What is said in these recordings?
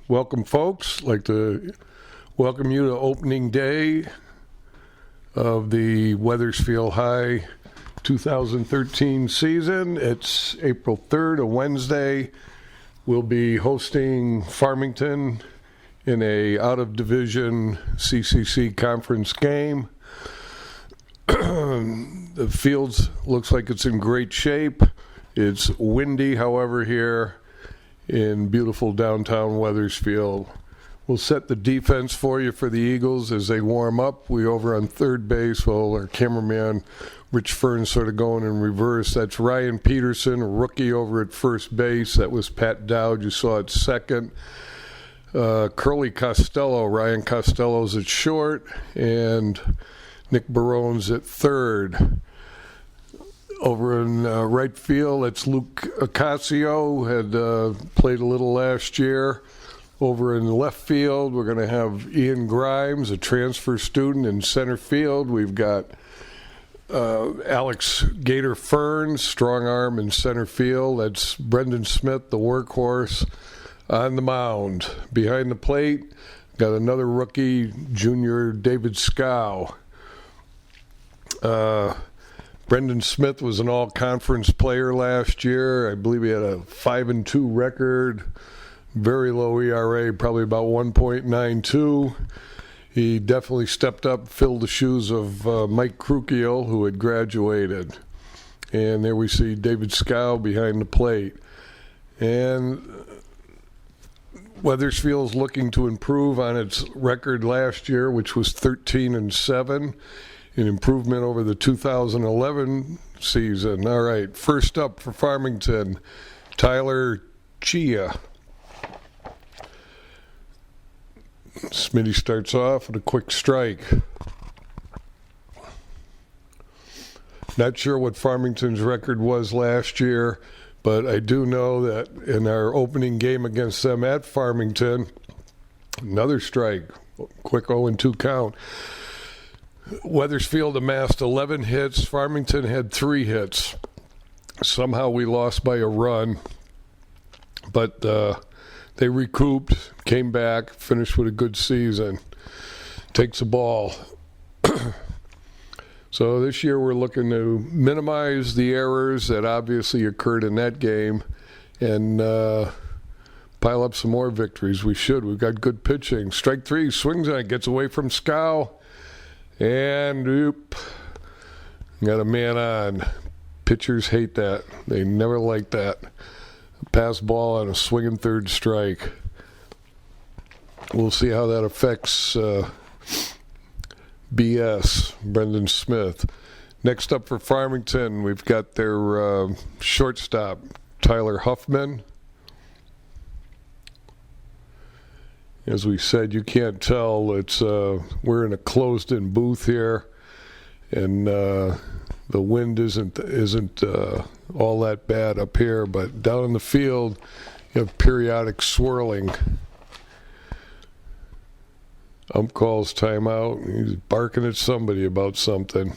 Welcome, folks. I'd like to welcome you to opening day of the Wethersfield High 2013 season. It's April 3rd, a Wednesday. We'll be hosting Farmington in a out-of-division CCC conference game. The field looks like it's in great shape. It's windy, however, here in beautiful downtown Wethersfield. We'll set the defense for you for the Eagles as they warm up. We over on third base, well, our cameraman Rich Fern's sort of going in reverse. That's Ryan Peterson, a rookie over at first base. That was Pat Dowd, you saw at second. Curly Costello, Ryan Costello's at short, and Nick Barone's at third. Over in right field, it's Luke Ocasio, had played a little last year. Over in left field, we're going to have Ian Grimes, a transfer student. In center field, we've got Alex Gator Fern, strong arm in center field. That's Brendan Smith, the workhorse, on the mound. Behind the plate, got another rookie, junior David Scow. Brendan Smith was an all-conference player last year. I believe he had a 5-2 record, very low ERA, probably about 1.92. He definitely stepped up, filled the shoes of Mike Krukiel, who had graduated. And there we see David Scow behind the plate. And Wethersfield's looking to improve on its record last year, which was 13-7. An improvement over the 2011 season. All right, first up for Farmington, Tyler Chia. Smitty starts off with a quick strike. Not sure what Farmington's record was last year, but I do know that in our opening game against them at Farmington, another strike, quick 0-2 count. Wethersfield amassed 11 hits. Farmington had 3 hits. Somehow we lost by a run, but they recouped, came back, finished with a good season. Takes a ball. So this year we're looking to minimize the errors that obviously occurred in that game and pile up some more victories. We should. We've got good pitching. Strike 3, swings on it, gets away from Scow. And oop, got a man on. Pitchers hate that. They never like that. Pass ball on a swinging third strike. We'll see how that affects BS, Brendan Smith. Next up for Farmington, we've got their shortstop, Tyler Huffman. As we said, you can't tell. It's we're in a closed-in booth here, and the wind isn't all that bad up here. But down in the field, you have periodic swirling. Ump calls timeout. He's barking at somebody about something.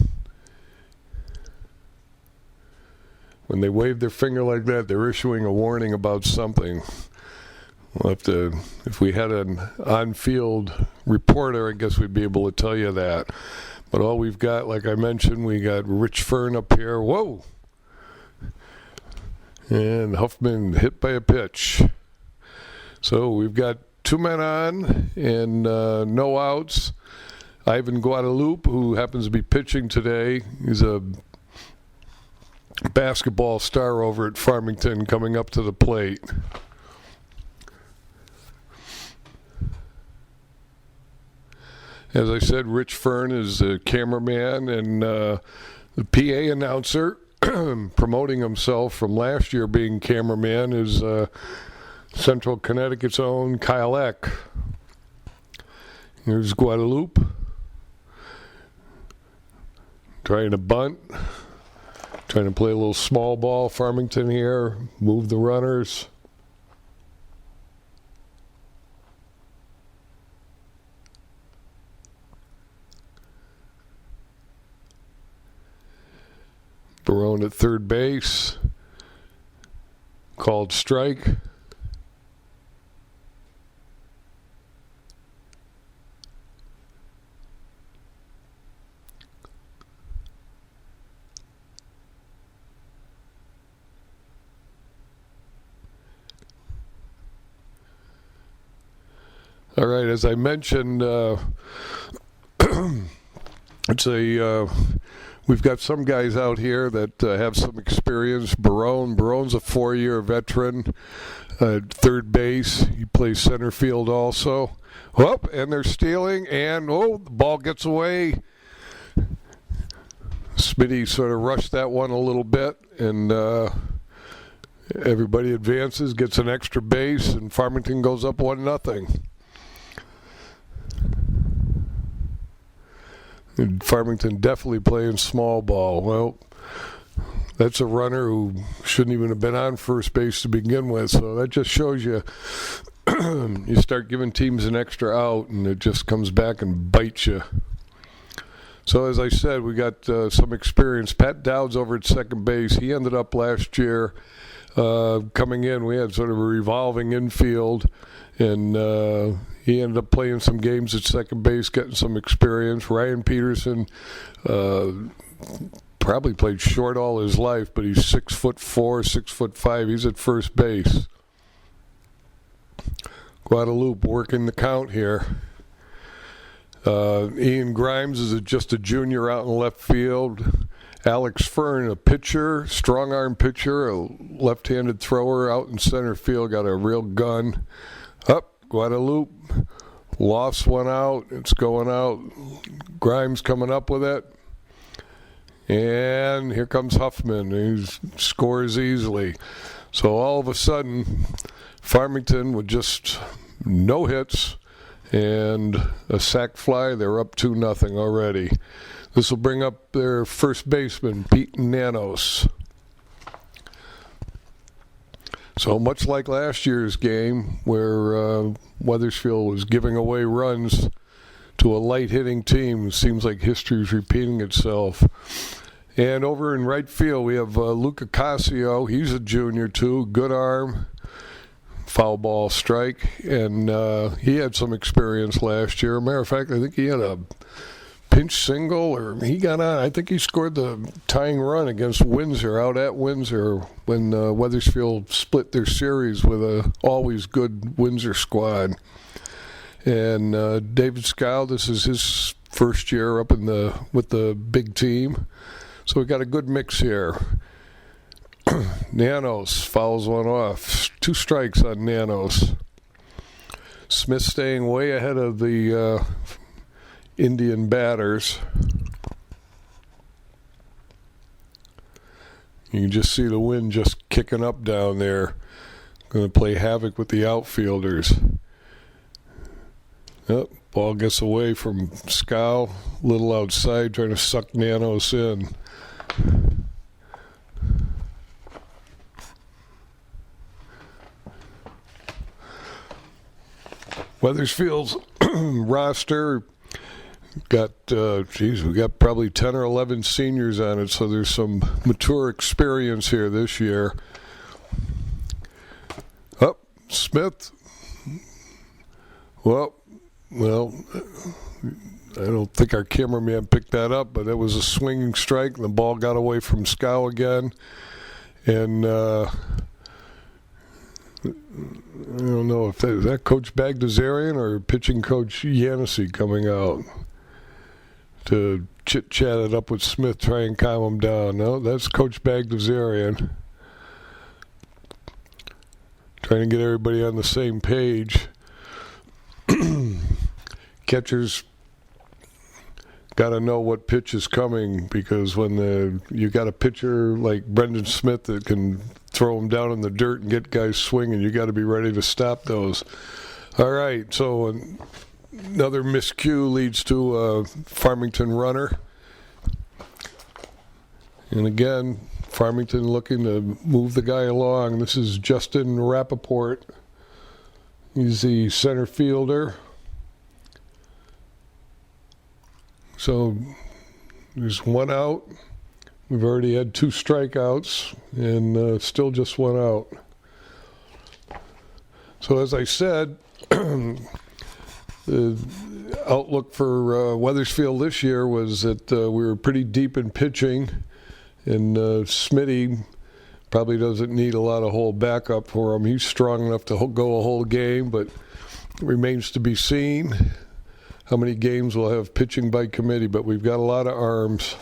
When they wave their finger like that, they're issuing a warning about something. We'll have to, if we had an on-field reporter, I guess we'd be able to tell you that. But all we've got, like I mentioned, we got Rich Fern up here. Whoa! And Huffman hit by a pitch. So we've got 2 men on and no outs. Ivan Guadalupe, who happens to be pitching today, he's a basketball star over at Farmington, coming up to the plate. As I said, Rich Fern is the cameraman and the PA announcer. Promoting himself from last year being cameraman is Central Connecticut's own Kyle Eck. Here's Guadalupe. Trying to bunt. Trying to play a little small ball, Farmington here. Move the runners. Barone at third base. Called strike. All right, as I mentioned, we've got some guys out here that have some experience. Barone's a 4-year veteran at third base. He plays center field also. Whoop, and they're stealing, and the ball gets away. Smitty sort of rushed that one a little bit, and everybody advances, gets an extra base, and Farmington goes up 1-0. And Farmington definitely playing small ball. Well, that's a runner who shouldn't even have been on first base to begin with, so that just shows you you start giving teams an extra out, and it just comes back and bites you. So as I said, we got some experience. Pat Dowd's over at second base. He ended up last year coming in. We had sort of a revolving infield, and he ended up playing some games at second base, getting some experience. Ryan Peterson probably played short all his life, but he's 6'4", 6'5". He's at first base. Guadalupe working the count here. Ian Grimes is just a junior out in left field. Alex Fern, a pitcher, strong arm pitcher, a left-handed thrower out in center field, got a real gun. Up, Guadalupe lofts one out. It's going out. Grimes coming up with it. And here comes Huffman. He scores easily. So all of a sudden, Farmington with just no hits and a sac fly, they're up 2-0 already. This will bring up their first baseman, Pete Nanos. So much like last year's game where Wethersfield was giving away runs to a light hitting team, it seems like history is repeating itself. And over in right field, we have Luca Casio. He's a junior too, good arm. Foul ball strike, and he had some experience last year. Matter of fact, I think he had a pinch single, or he got on. I think he scored the tying run against Windsor, out at Windsor, when Wethersfield split their series with a always good Windsor squad. And David Scow, this is his first year up with the big team. So we got a good mix here. Nanos fouls one off. 2 strikes on Nanos. Smith staying way ahead of the Indian batters. You can just see the wind just kicking up down there. Going to play havoc with the outfielders. Yep, ball gets away from Scow. Little outside, trying to suck Nanos in. Wethersfield's roster got, we got probably 10 or 11 seniors on it, so there's some mature experience here this year. Up, Smith. Well, I don't think our cameraman picked that up, but it was a swinging strike, and the ball got away from Scow again. And I don't know if that Coach Bagdasarian or pitching coach Yanissi coming out to chit-chat it up with Smith, try and calm him down. No, that's Coach Bagdasarian. Trying to get everybody on the same page. Catchers got to know what pitch is coming, because when you got a pitcher like Brendan Smith that can throw them down in the dirt and get guys swinging, you got to be ready to stop those. All right, so another miscue leads to a Farmington runner. And again, Farmington looking to move the guy along. This is Justin Rappaport. He's the center fielder. So there's one out. We've already had 2 strikeouts, and still just 1 out. So as I said, the outlook for Wethersfield this year was that we were pretty deep in pitching, and Smitty probably doesn't need a lot of whole backup for him. He's strong enough to go a whole game, but Remains to be seen how many games we'll have pitching by committee, but we've got a lot of arms.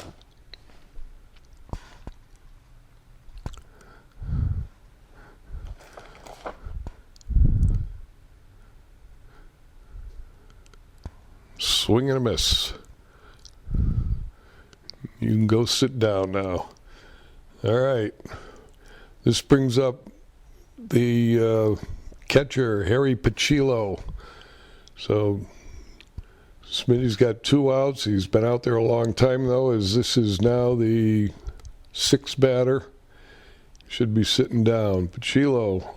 Swing and a miss. You can go sit down now. All right. This brings up the catcher, Harry Pacillo. So Smitty's got 2 outs. He's been out there a long time, though, as this is now the 6th batter. Should be sitting down. Pacillo,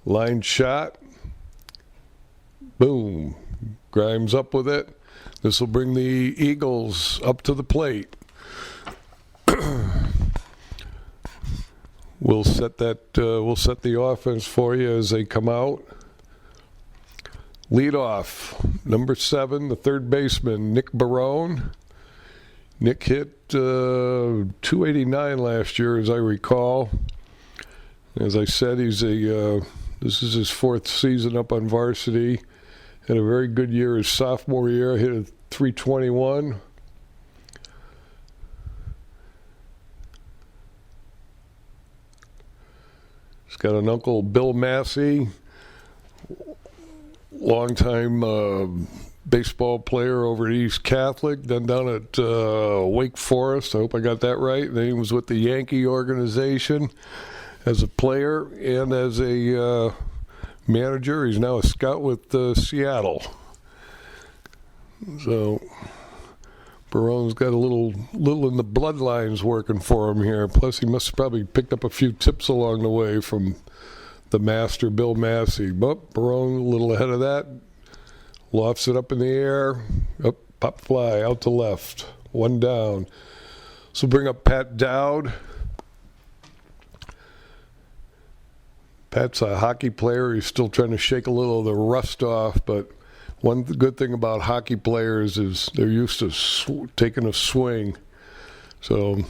line shot. Boom. Grimes up with it. This will bring the Eagles up to the plate. We'll set the offense for you as they come out. Leadoff, number 7, the third baseman, Nick Barone. Nick hit 289 last year, as I recall. As I said, this is his 4th season up on varsity. Had a very good year his sophomore year. Hit a 321. He's got an uncle, Bill Massey, longtime baseball player over at East Catholic, then down at Wake Forest. I hope I got that right. Then he was with the Yankee organization as a player and as a manager. He's now a scout with Seattle. So Barone's got a little in the bloodlines working for him here. Plus he must have probably picked up a few tips along the way from the master, Bill Massey. But Barone a little ahead of that. Lofts it up in the air. Up, pop fly, out to left. 1 down. So bring up Pat Dowd. Pat's a hockey player. He's still trying to shake a little of the rust off, but one good thing about hockey players is they're used to taking a swing. So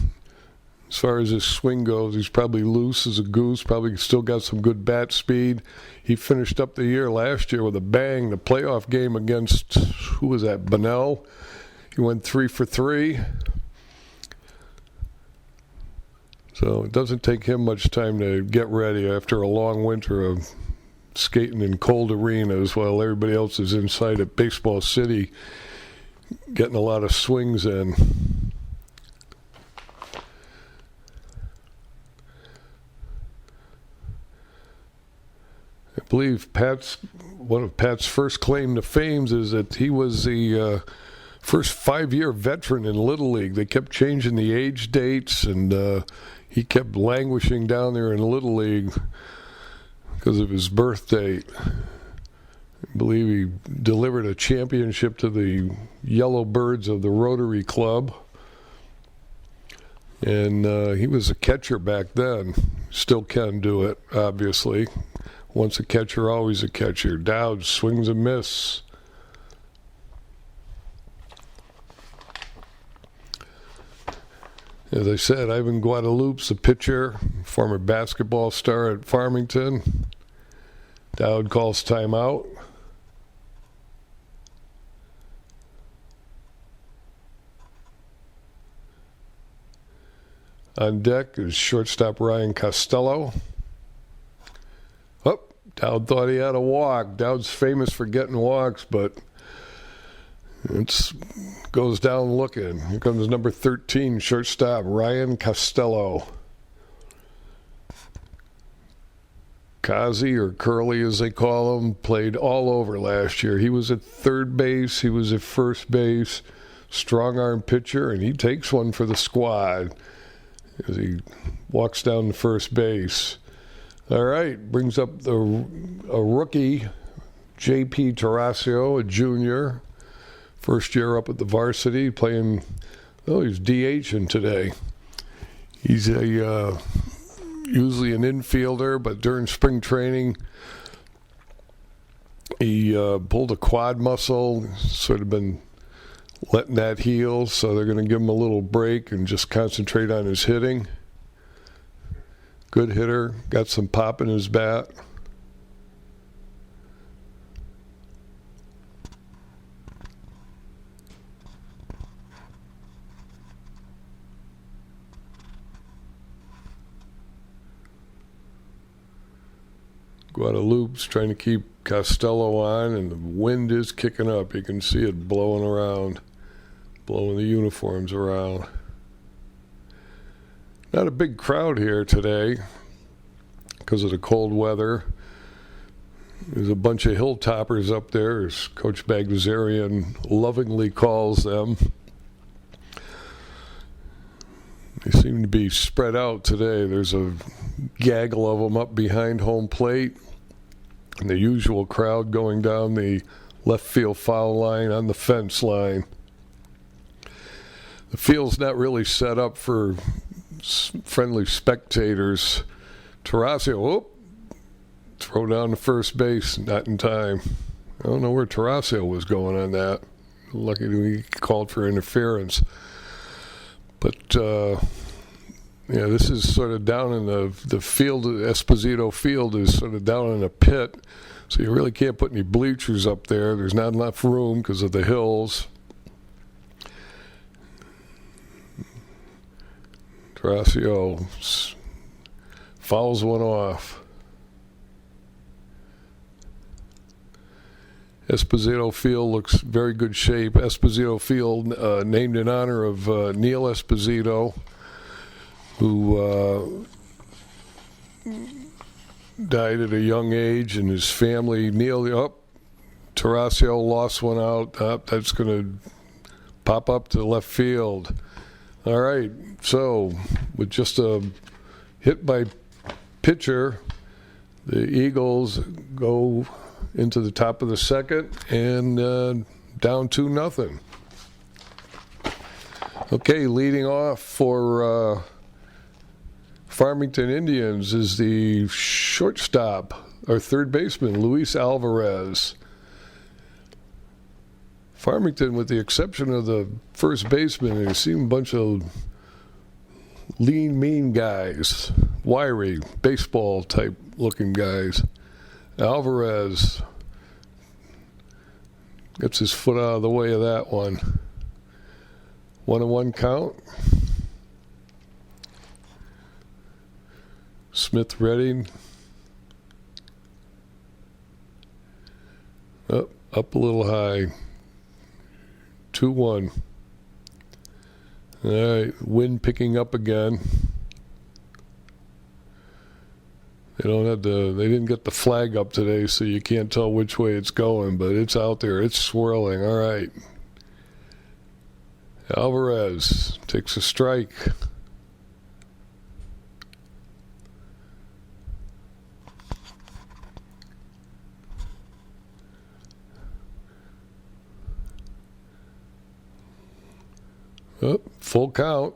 as far as his swing goes, he's probably loose as a goose, probably still got some good bat speed. He finished up the year last year with a bang. The playoff game against, who was that, Bunnell? He went 3 for 3. So it doesn't take him much time to get ready after a long winter of skating in cold arenas while everybody else is inside at Baseball City getting a lot of swings in. I believe one of Pat's first claim to fame is that he was the first 5-year veteran in Little League. They kept changing the age dates, and he kept languishing down there in Little League because of his birth date. I believe he delivered a championship to the Yellow Birds of the Rotary Club. And he was a catcher back then. Still can do it, obviously. Once a catcher, always a catcher. Dowd swings and miss. As I said, Ivan Guadalupe's a pitcher, former basketball star at Farmington. Dowd calls timeout. On deck is shortstop Ryan Costello. Oh, Dowd thought he had a walk. Dowd's famous for getting walks, but it goes down looking. Here comes number 13, shortstop Ryan Costello. Kazi, or Curly as they call him, played all over last year. He was at third base. He was at first base. Strong arm pitcher, and he takes one for the squad as he walks down to first base. All right, brings up a rookie, J.P. Tarasio, a junior. First year up at the varsity, playing, he's DHing today. He's usually an infielder, but during spring training, he pulled a quad muscle, sort of been letting that heal, so they're going to give him a little break and just concentrate on his hitting. Good hitter, got some pop in his bat. Guadalupe's trying to keep Costello on, and the wind is kicking up. You can see it blowing around, blowing the uniforms around. Not a big crowd here today because of the cold weather. There's a bunch of hilltoppers up there, as Coach Bagdasarian lovingly calls them. They seem to be spread out today. There's a gaggle of them up behind home plate, and the usual crowd going down the left field foul line on the fence line. The field's not really set up for friendly spectators. Tarasio, throw down to first base, not in time. I don't know where Tarasio was going on that. Lucky he called for interference. But, yeah, this is sort of down in the field. Esposito Field is sort of down in a pit, so you really can't put any bleachers up there. There's not enough room because of the hills. Tarasio fouls one off. Esposito Field looks very good shape. Esposito Field named in honor of Neil Esposito, who died at a young age, and his family. Neil, Tarasio lost one out. That's going to pop up to left field. All right, so with just a hit by pitcher, the Eagles go into the top of the second and down 2-0. Okay, leading off for Farmington Indians is the shortstop, or third baseman, Luis Alvarez. Farmington, with the exception of the first baseman, they seem a bunch of lean, mean guys, wiry, baseball-type looking guys. Alvarez gets his foot out of the way of that one. 1-1 count. Smith ready. Up a little high. 2-1. All right, wind picking up again. They didn't get the flag up today, so you can't tell which way it's going, but it's out there. It's swirling. All right. Alvarez takes a strike. Full count.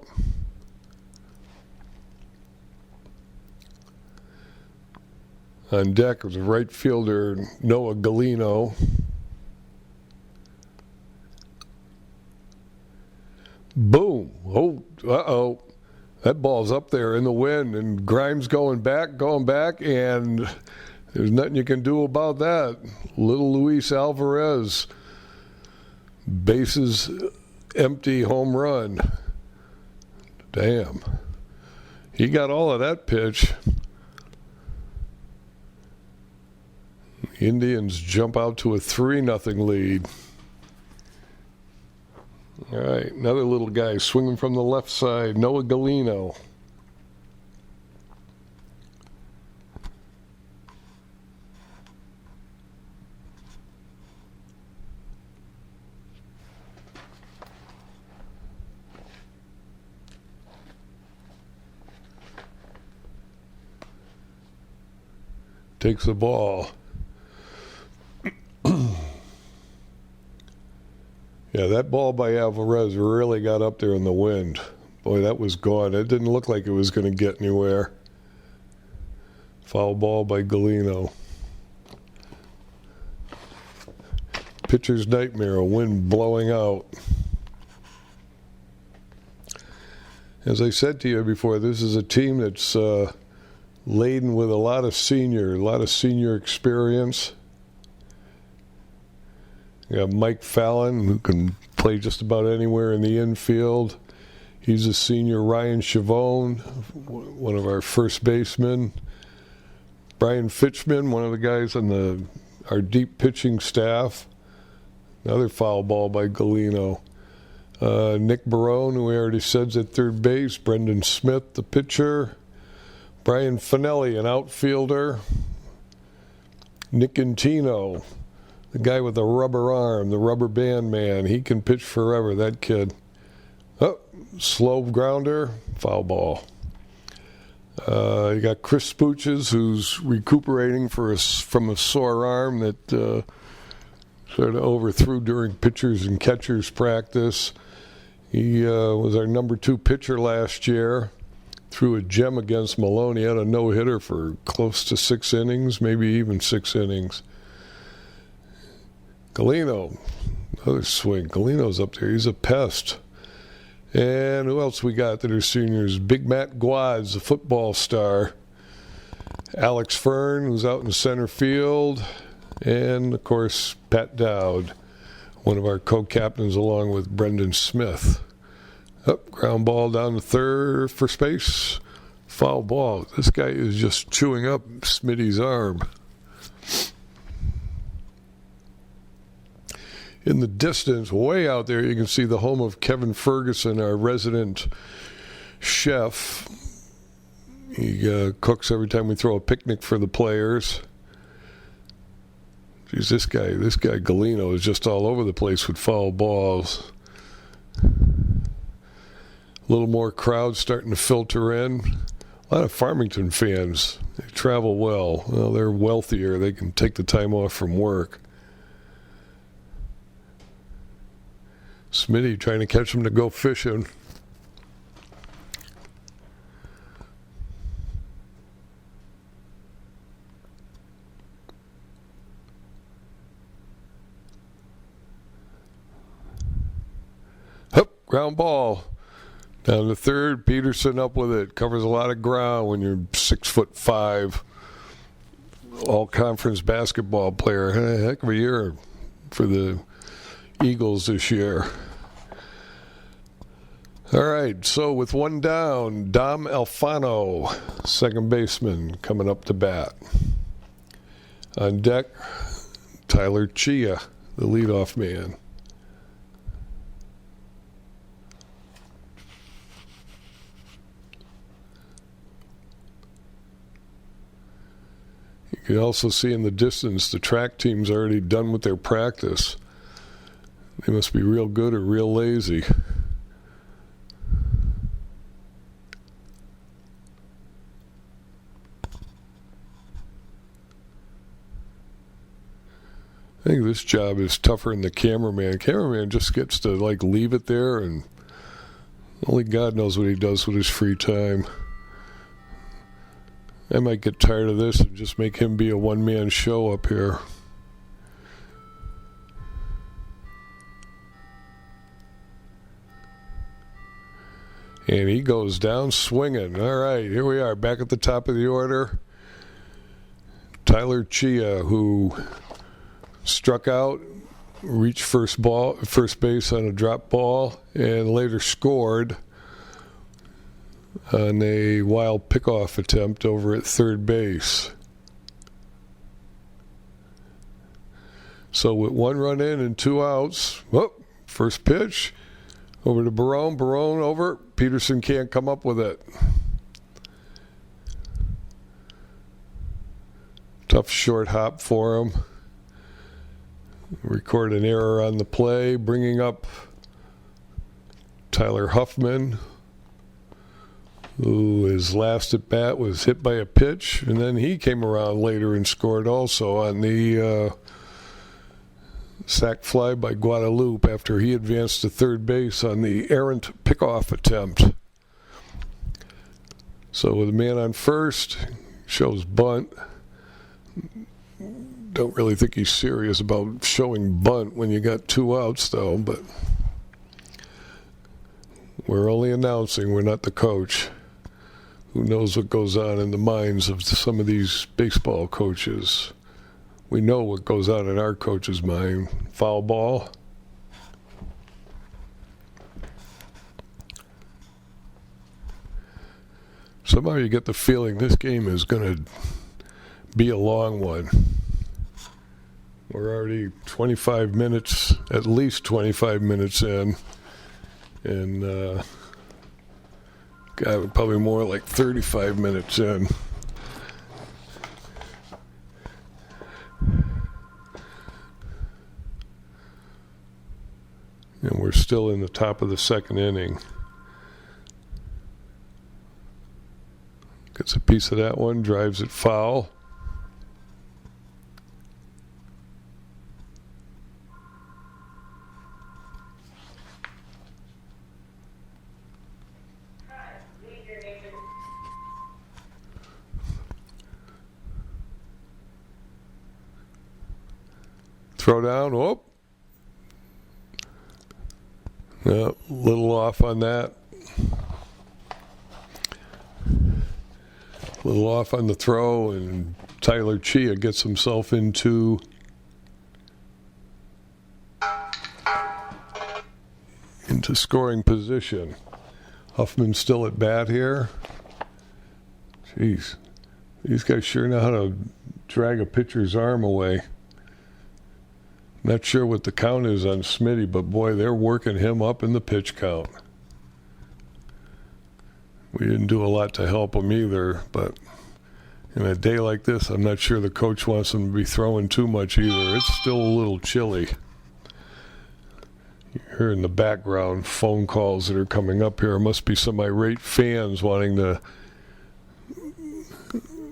On deck was the right fielder, Noah Galino. Boom. Uh-oh. That ball's up there in the wind, and Grimes going back, and there's nothing you can do about that. Little Luis Alvarez, bases empty home run. Damn. He got all of that pitch. The Indians jump out to a 3-0 lead. All right, another little guy swinging from the left side, Noah Galino. Takes the ball. Yeah, that ball by Alvarez really got up there in the wind. Boy, that was gone. It didn't look like it was going to get anywhere. Foul ball by Galino. Pitcher's nightmare, a wind blowing out. As I said to you before, this is a team that's laden with a lot of senior experience. You got Mike Fallon, who can play just about anywhere in the infield. He's a senior. Ryan Chavone, one of our first basemen. Brian Fitchman, one of the guys on our deep pitching staff. Another foul ball by Galino. Nick Barone, who we already said's at third base. Brendan Smith, the pitcher. Brian Finelli, an outfielder. Nick Intino, the guy with the rubber arm, the rubber band man. He can pitch forever, that kid. Oh, slow grounder, foul ball. You got Chris Spooches, who's recuperating from a sore arm that sort of overthrew during pitchers and catchers practice. He was our number 2 pitcher last year. Threw a gem against Malone. He had a no-hitter for close to 6 innings, maybe even 6 innings. Galino, another swing. Galino's up there. He's a pest. And who else we got that are seniors? Big Matt Guads, a football star. Alex Fern, who's out in center field. And, of course, Pat Dowd, one of our co-captains, along with Brendan Smith. Up, ground ball down to third for space. Foul ball. This guy is just chewing up Smitty's arm. In the distance, way out there, you can see the home of Kevin Ferguson, our resident chef. He cooks every time we throw a picnic for the players. Geez, this guy Galino is just all over the place with foul balls. A little more crowd starting to filter in. A lot of Farmington fans. They travel well. Well, they're wealthier. They can take the time off from work. Smitty trying to catch him to go fishing. Hup, ground ball. Down to third, Peterson up with it. Covers a lot of ground when you're 6'5", all-conference basketball player. Heck of a year for the Eagles this year. All right, so with one down, Dom Alfano, second baseman, coming up to bat. On deck, Tyler Chia, the leadoff man. You can also see in the distance the track team's already done with their practice. They must be real good or real lazy. I think this job is tougher than the cameraman. Cameraman just gets to leave it there, and only God knows what he does with his free time. I might get tired of this and just make him be a one-man show up here. And he goes down swinging. All right, here we are, back at the top of the order. Tyler Chia, who struck out, reached first base on a drop ball, and later scored on a wild pickoff attempt over at third base. So with one run in and 2 outs, first pitch over to Barone. Barone over. Peterson can't come up with it. Tough short hop for him. Record an error on the play, bringing up Tyler Huffman, who his last at bat was hit by a pitch, and then he came around later and scored also on the sac fly by Guadalupe after he advanced to third base on the errant pickoff attempt. So with a man on first, shows bunt. Don't really think he's serious about showing bunt when you got 2 outs, though, but we're only announcing, we're not the coach. Who knows what goes on in the minds of some of these baseball coaches? We know what goes on in our coach's mind. Foul ball. Somehow you get the feeling this game is going to be a long one. We're already 25 minutes, at least 25 minutes in, and God, probably more like 35 minutes in. And we're still in the top of the second inning. Gets a piece of that one, drives it foul. Throw down, whoop. A little off on that. A little off on the throw, and Tyler Chia gets himself into scoring position. Huffman's still at bat here. Jeez, these guys sure know how to drag a pitcher's arm away. Not sure what the count is on Smitty, but boy, they're working him up in the pitch count. We didn't do a lot to help him either, but in a day like this, I'm not sure the coach wants him to be throwing too much either. It's still a little chilly. You hear in the background phone calls that are coming up here. It must be some irate fans wanting to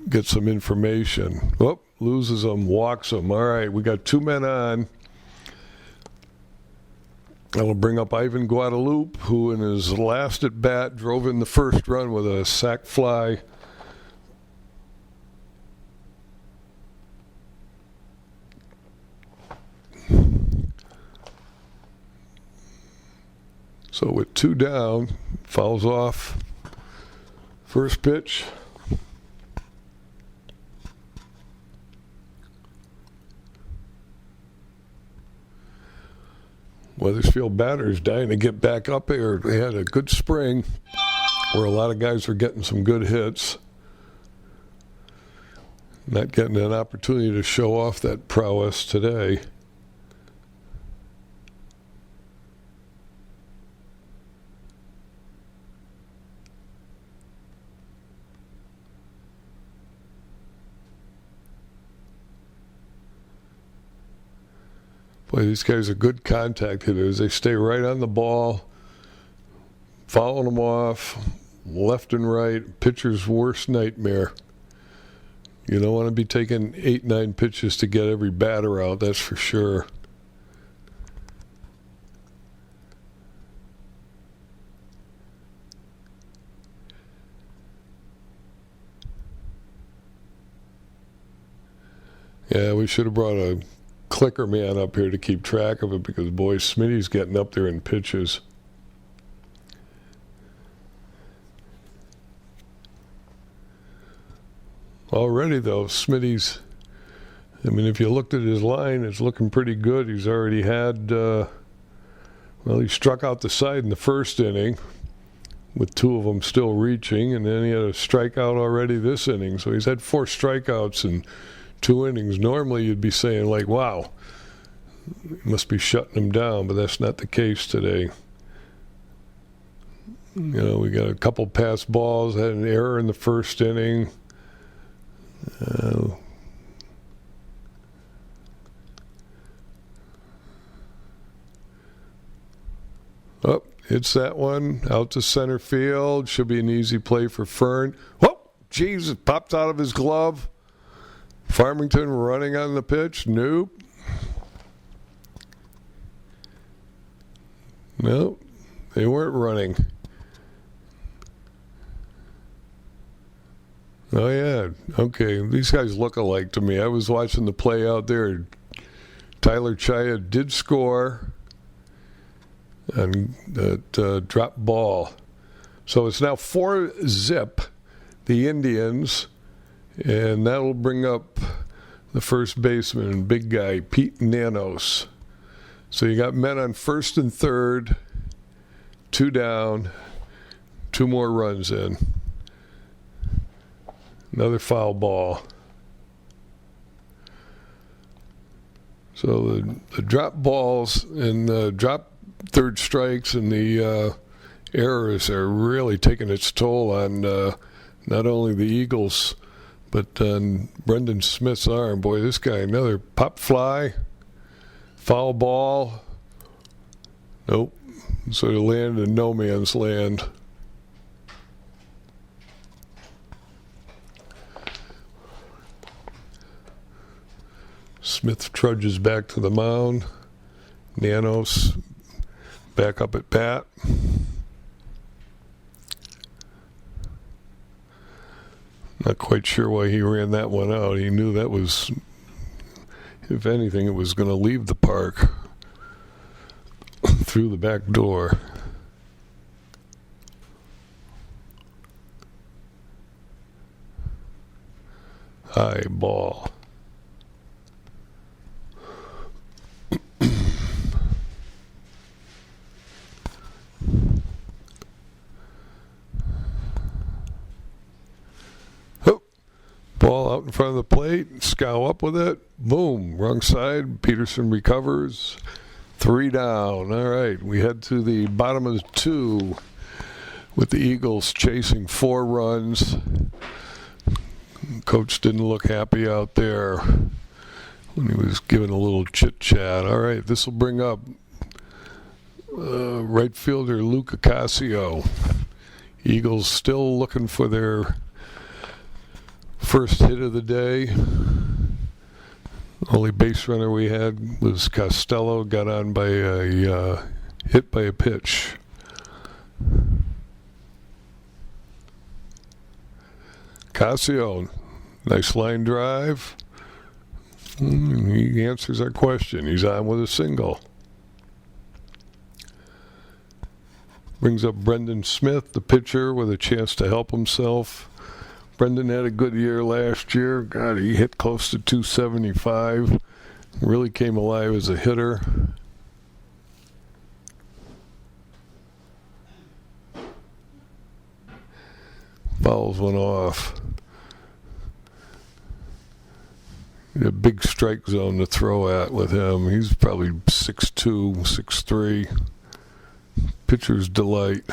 get some information. Oh, loses them, walks them. All right, we got 2 men on. That'll bring up Ivan Guadalupe, who in his last at bat drove in the first run with a sac fly. So with 2 down, fouls off. First pitch. Wethersfield batters dying to get back up here. They had a good spring where a lot of guys were getting some good hits. Not getting an opportunity to show off that prowess today. Boy, these guys are good contact hitters. They stay right on the ball, fouling them off, left and right. Pitcher's worst nightmare. You don't want to be taking 8, 9 pitches to get every batter out, that's for sure. Yeah, we should have brought a clicker man up here to keep track of it, because boy, Smitty's getting up there in pitches. Already though, Smitty's, I mean, if you looked at his line, it's looking pretty good. He's already had, well, he struck out the side in the first inning with 2 of them still reaching, and then he had a strikeout already this inning. So he's had 4 strikeouts in 2 innings. Normally you'd be saying like, wow, must be shutting him down, but that's not the case today. You know, we got a couple pass balls, had an error in the first inning. Oh, hits that one out to center field. Should be an easy play for Fern. Oh, geez, it popped out of his glove. Farmington running on the pitch. Nope. Nope. They weren't running. Oh, yeah. Okay. These guys look alike to me. I was watching the play out there. Tyler Chia did score on that drop ball. So it's now 4-0, the Indians. And that'll bring up the first baseman, big guy, Pete Nanos. So you got men on first and third, 2 down, 2 more runs in. Another foul ball. So the drop balls and the drop third strikes and the errors are really taking its toll on not only the Eagles, but on Brendan Smith's arm. Boy, this guy, another pop fly, foul ball. Nope. So he landed in no man's land. Smith trudges back to the mound. Nanos back up at bat. Not quite sure why he ran that one out. He knew that was, if anything, it was going to leave the park through the back door. High ball. Ball out in front of the plate, scow up with it, boom, wrong side, Peterson recovers, 3 down. All right, we head to the bottom of the 2 with the Eagles chasing 4 runs. Coach didn't look happy out there when he was giving a little chit-chat. All right, this will bring up right fielder Luke Ocasio. Eagles still looking for their first hit of the day. Only base runner we had was Costello, got on by a hit by a pitch. Ocasio, nice line drive. He answers our question. He's on with a single. Brings up Brendan Smith, the pitcher, with a chance to help himself. Brendan had a good year last year. God, he hit close to 275. Really came alive as a hitter. Fouls went off. A big strike zone to throw at with him. He's probably 6'2", 6'3". Pitcher's delight.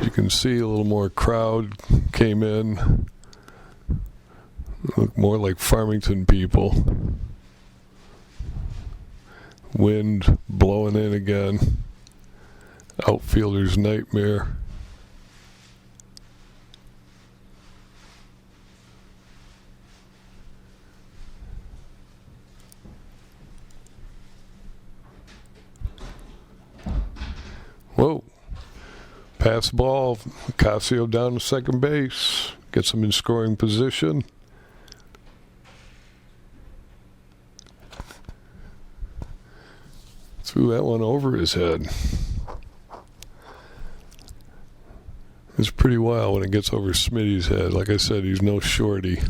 You can see a little more crowd came in. Look more like Farmington people. Wind blowing in again. Outfielder's nightmare. Whoa. Pass ball. Ocasio down to second base. Gets him in scoring position. Threw that one over his head. It's pretty wild when it gets over Smitty's head. Like I said, he's no shorty.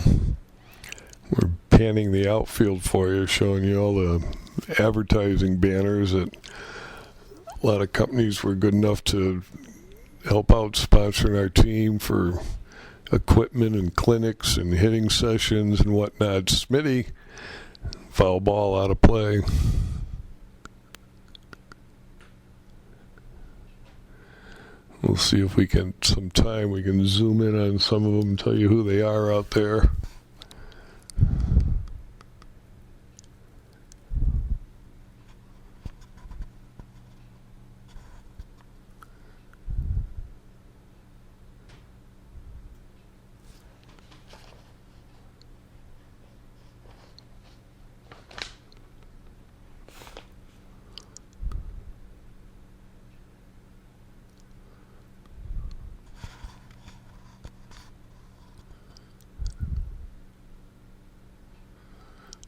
We're panning the outfield for you, showing you all the advertising banners that a lot of companies were good enough to help out sponsoring our team for equipment and clinics and hitting sessions and whatnot. Smitty, foul ball out of play. We'll see if we can, sometime we can zoom in on some of them and tell you who they are out there.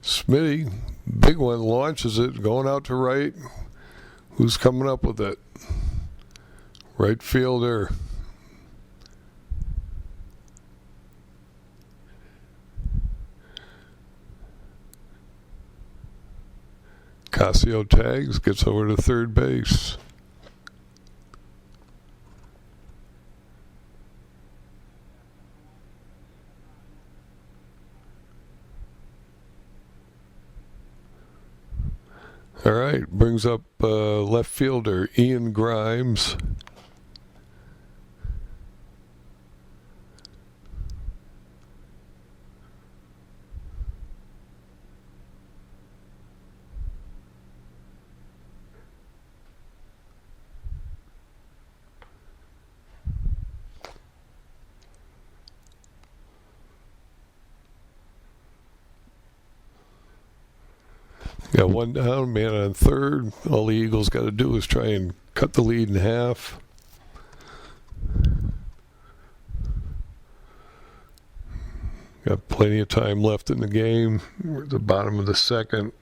Smitty, big one, launches it, going out to right. Who's coming up with it? Right fielder. Ocasio tags, gets over to third base. All right, brings up left fielder Ian Grimes. Got one down, man on third. All the Eagles got to do is try and cut the lead in half. Got plenty of time left in the game. We're at the bottom of the second.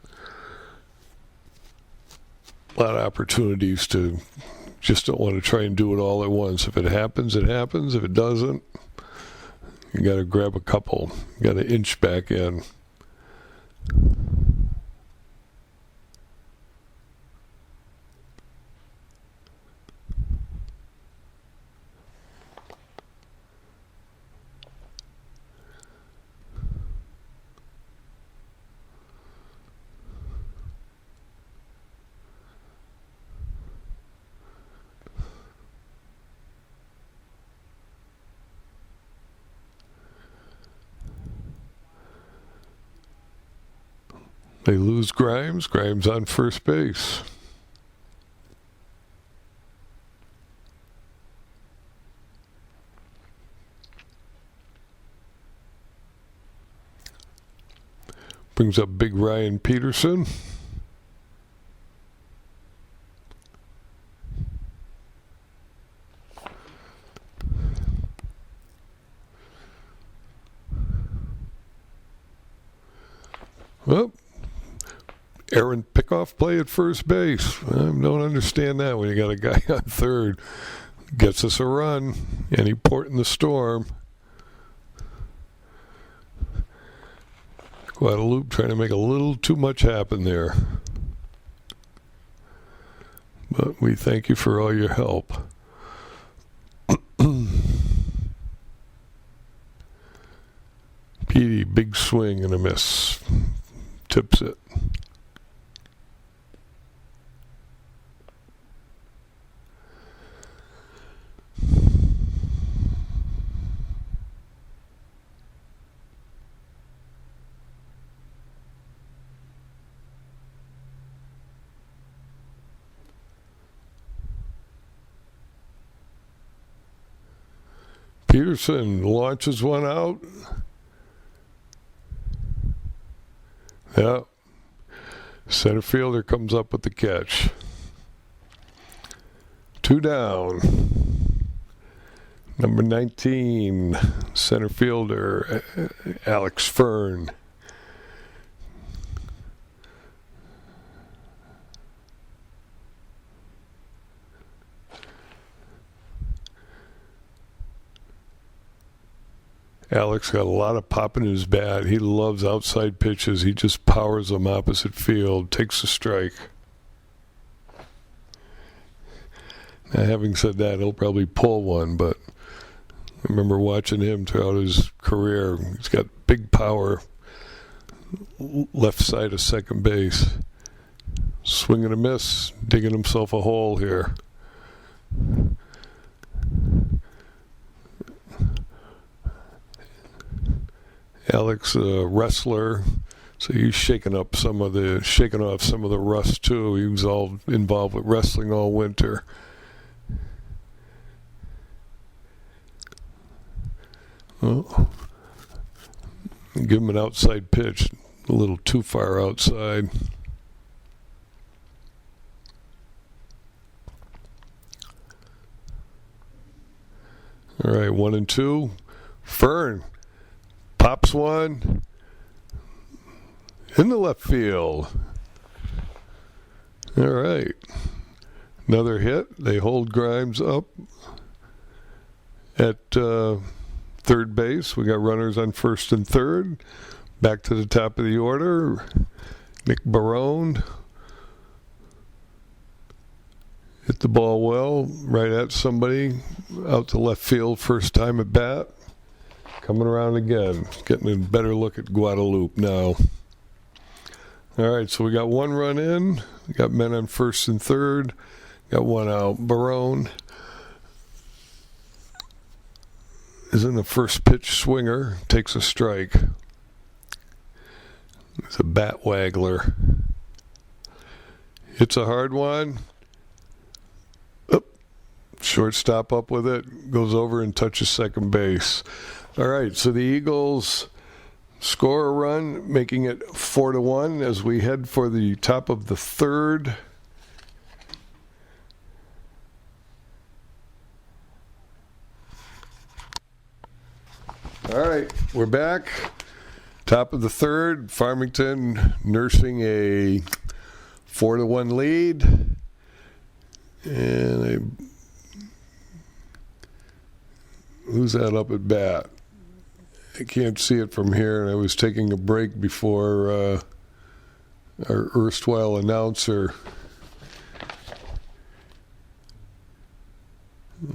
A lot of opportunities to just don't want to try and do it all at once. If it happens, it happens. If it doesn't, you got to grab a couple. You got to inch back in. They lose Grimes. Grimes on first base. Brings up big Ryan Peterson. Well, Aaron pickoff play at first base. I don't understand that when you got a guy on third. Gets us a run. Any port in the storm. Guadalupe trying to make a little too much happen there. But we thank you for all your help. Petey, big swing and a miss. Tips it. Peterson launches one out. Yeah. Center fielder comes up with the catch. 2 down. Number 19, center fielder, Alex Fern. Alex got a lot of pop in his bat. He loves outside pitches. He just powers them opposite field, takes a strike. Now, having said that, he'll probably pull one, but I remember watching him throughout his career. He's got big power, left side of second base. Swing and a miss, digging himself a hole here. Alex, a wrestler, so he's shaking off some of the rust too. He was all involved with wrestling all winter. Well, give him an outside pitch, a little too far outside. All right, 1-2. Fern pops one in the left field. All right. Another hit. They hold Grimes up at third base. We got runners on first and third. Back to the top of the order. Nick Barone hit the ball well, right at somebody out to left field, first time at bat. Coming around again, getting a better look at Guadalupe now. All right, so we got one run in. We got men on first and third. Got one out. Barone is in the first pitch swinger. Takes a strike. It's a bat waggler. Hits a hard one. Up. Shortstop up with it. Goes over and touches second base. All right, so the Eagles score a run, making it 4-1 as we head for the top of the third. All right, we're back. Top of the third, Farmington nursing a 4-1 lead. And who's that up at bat? I can't see it from here, and I was taking a break before our erstwhile announcer.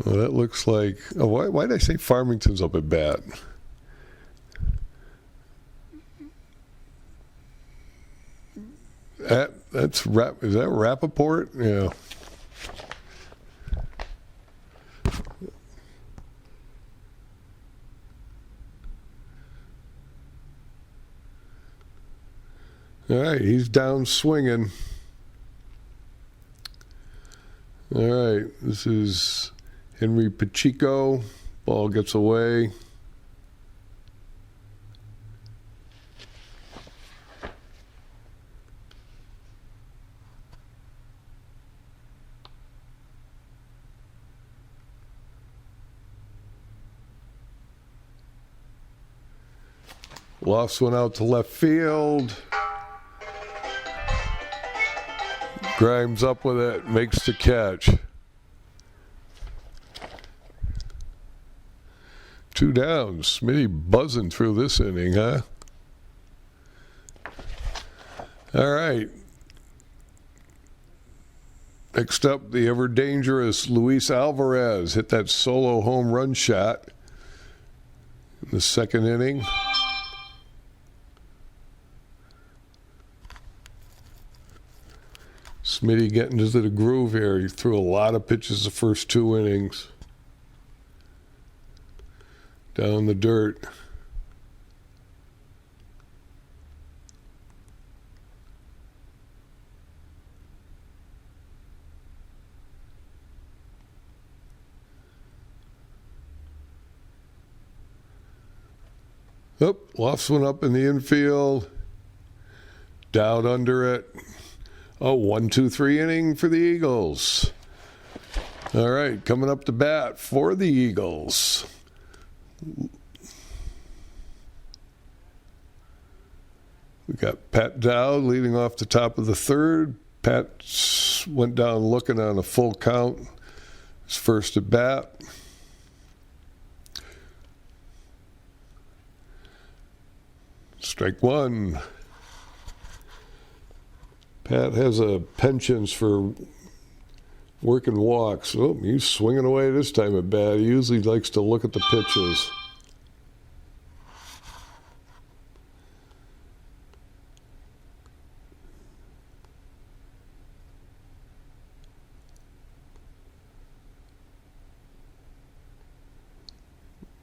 Well, that looks like... Oh, why did I say Farmington's up at bat? Is that Rappaport? Yeah. All right, he's down swinging. All right, this is Henry Pacheco. Ball gets away. Lofts one out to left field. Grimes up with it, makes the catch. 2 down. Smitty buzzing through this inning, huh? All right. Next up, the ever dangerous Luis Alvarez hit that solo home run shot in the second inning. Smitty getting into the groove here. He threw a lot of pitches the first 2 innings. Down the dirt. Oh, lofts one up in the infield. Down under it. Oh, 1-2-3 inning for the Eagles. All right, coming up to bat for the Eagles. We got Pat Dowd leading off the top of the third. Pat went down looking on a full count. His first at bat. Strike one. Pat has a penchant for working walks. Oh, he's swinging away this time at bat. He usually likes to look at the pitches.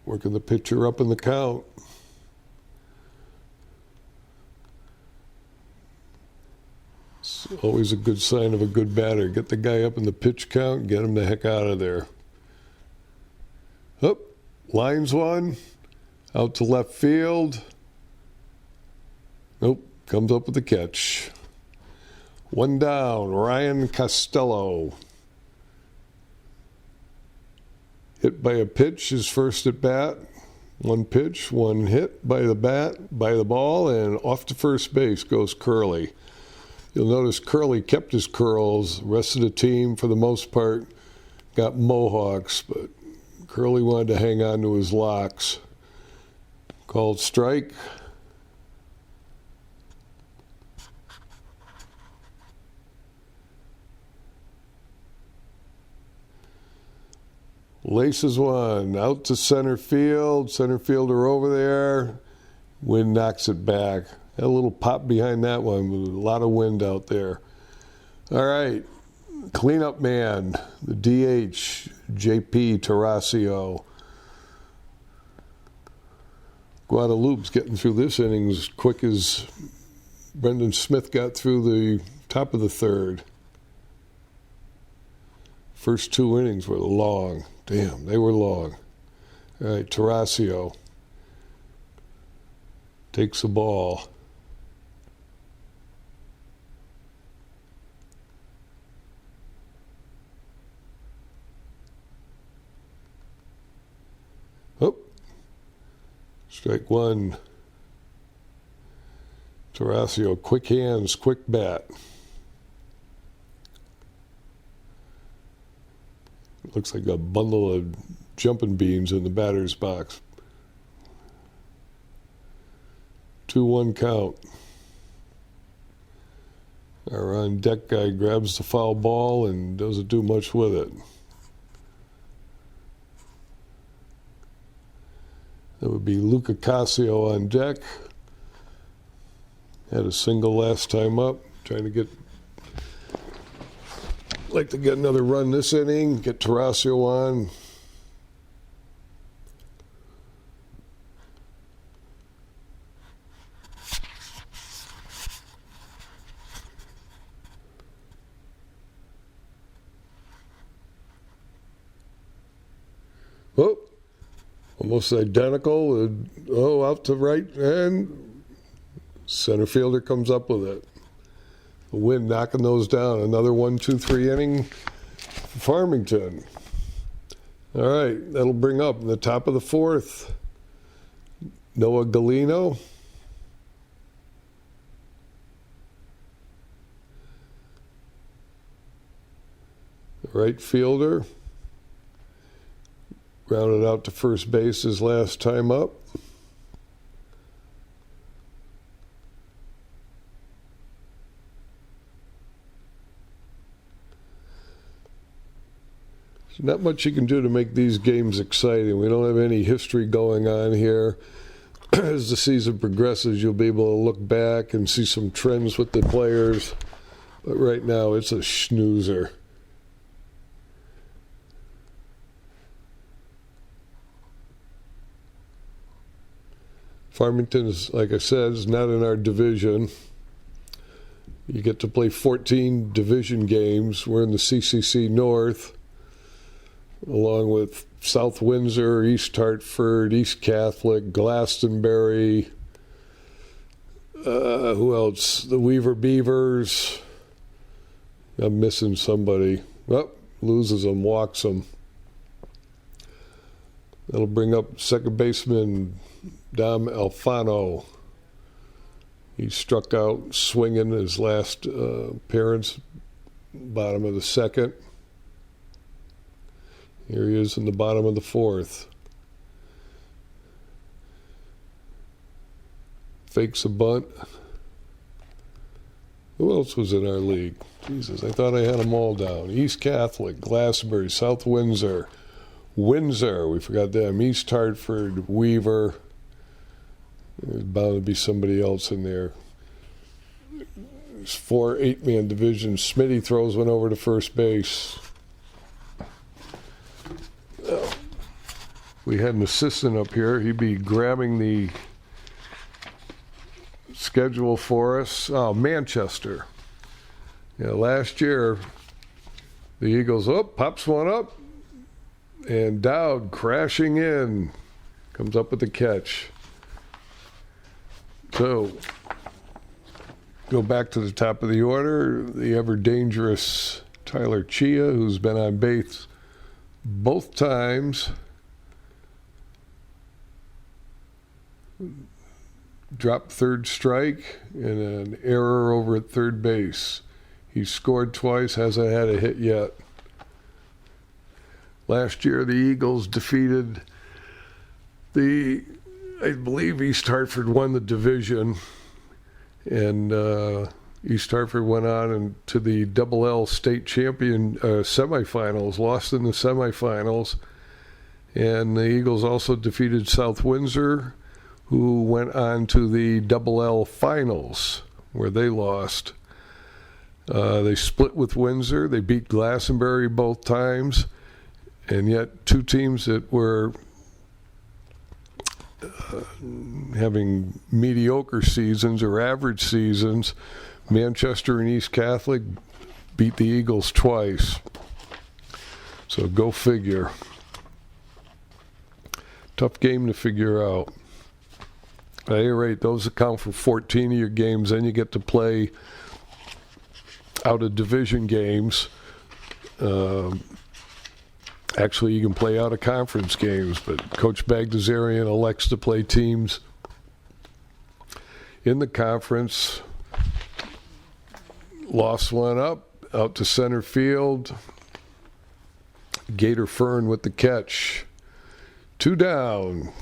Working the pitcher up in the count. It's always a good sign of a good batter. Get the guy up in the pitch count, get him the heck out of there. Up, lines one, out to left field. Nope, comes up with the catch. One down, Ryan Costello. Hit by a pitch, his first at bat. One pitch, one hit by the bat, by the ball, and off to first base goes Curley. You'll notice Curley kept his curls. The rest of the team, for the most part, got mohawks, but Curley wanted to hang on to his locks. Called strike. Laces one, out to center field. Center fielder over there. Wind knocks it back. Had a little pop behind that one with a lot of wind out there. All right, cleanup man, the DH, JP Tarasio. Guadalupe's getting through this inning as quick as Brendan Smith got through the top of the third. First 2 innings were long. Damn, they were long. All right, Tarasio takes the ball. Oh, strike one. Tarasio, quick hands, quick bat. Looks like a bundle of jumping beans in the batter's box. 2-1 count. Our on deck guy grabs the foul ball and doesn't do much with it. That would be Luca Casio on deck. Had a single last time up. Trying to get, like to get another run this inning. Get Tarasio on. Oh, almost identical. Oh, out to right, and center fielder comes up with it. The wind knocking those down. Another 1-2-3 inning for Farmington. All right, that'll bring up in the top of the fourth. Noah Galino. The right fielder. Grounded out to first base his last time up. There's not much you can do to make these games exciting. We don't have any history going on here. As the season progresses, you'll be able to look back and see some trends with the players. But right now, it's a snoozer. Farmington is, like I said, is not in our division. You get to play 14 division games. We're in the CCC North, along with South Windsor, East Hartford, East Catholic, Glastonbury. Who else? The Weaver Beavers. I'm missing somebody. Oh, loses them, walks them. That'll bring up second baseman Dom Alfano. He struck out swinging his last appearance, bottom of the second. Here he is in the bottom of the fourth. Fakes a bunt. Who else was in our league? Jesus, I thought I had them all down. East Catholic, Glastonbury, South Windsor, Windsor, we forgot them, East Hartford, Weaver. There's bound to be somebody else in there. There's 4 8-man divisions. Smitty throws one over to first base. We had an assistant up here. He'd be grabbing the schedule for us. Oh, Manchester. Yeah, last year, the Eagles, pops one up, and Dowd crashing in. Comes up with the catch. So, go back to the top of the order. The ever-dangerous Tyler Chia, who's been on base both times. Dropped third strike and an error over at third base. He scored twice, hasn't had a hit yet. Last year, the Eagles defeated I believe East Hartford won the division, and East Hartford went on into the Double L state champion semifinals, lost in the semifinals. And the Eagles also defeated South Windsor, who went on to the Double L finals, where they lost. They split with Windsor. They beat Glastonbury both times. And yet two teams that were having mediocre seasons or average seasons, Manchester and East Catholic, beat the Eagles twice. So go figure. Tough game to figure out. At any rate, those account for 14 of your games. Then you get to play out of division games. Actually, you can play out of conference games, but Coach Bagdasarian elects to play teams in the conference. Lost one out to center field. Gator Fern with the catch. 2 down.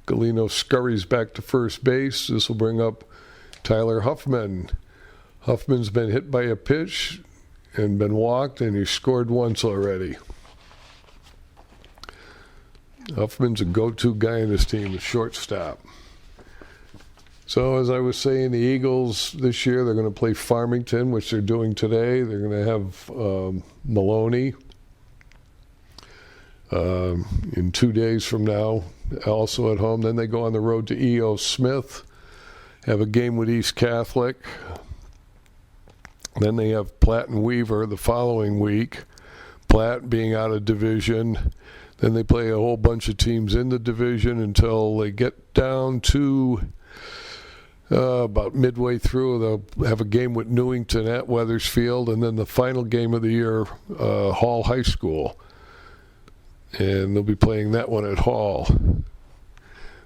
Galino scurries back to first base. This will bring up Tyler Huffman. Huffman's been hit by a pitch and been walked, and he's scored once already. Huffman's a go-to guy in this team, a shortstop. So as I was saying, the Eagles this year, they're going to play Farmington, which they're doing today. They're going to have Maloney in 2 days from now, also at home. Then they go on the road to E.O. Smith, have a game with East Catholic. Then they have Platt and Weaver the following week, Platt being out of division. Then they play a whole bunch of teams in the division until they get down to about midway through. They'll have a game with Newington at Weathersfield, and then the final game of the year, Hall High School. And they'll be playing that one at Hall.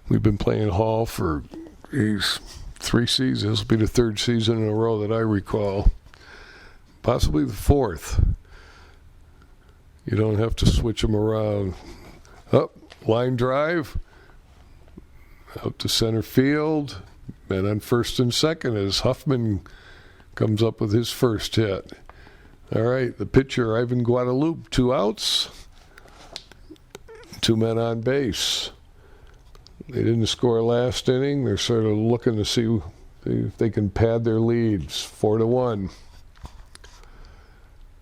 We've been playing Hall for 3 seasons. This will be the 3rd season in a row that I recall. Possibly the 4th. You don't have to switch them around. Line drive. Out to center field. And on first and second as Huffman comes up with his first hit. All right, the pitcher, Ivan Guadalupe, 2 outs. 2 men on base. They didn't score last inning. They're sort of looking to see if they can pad their leads. 4-1.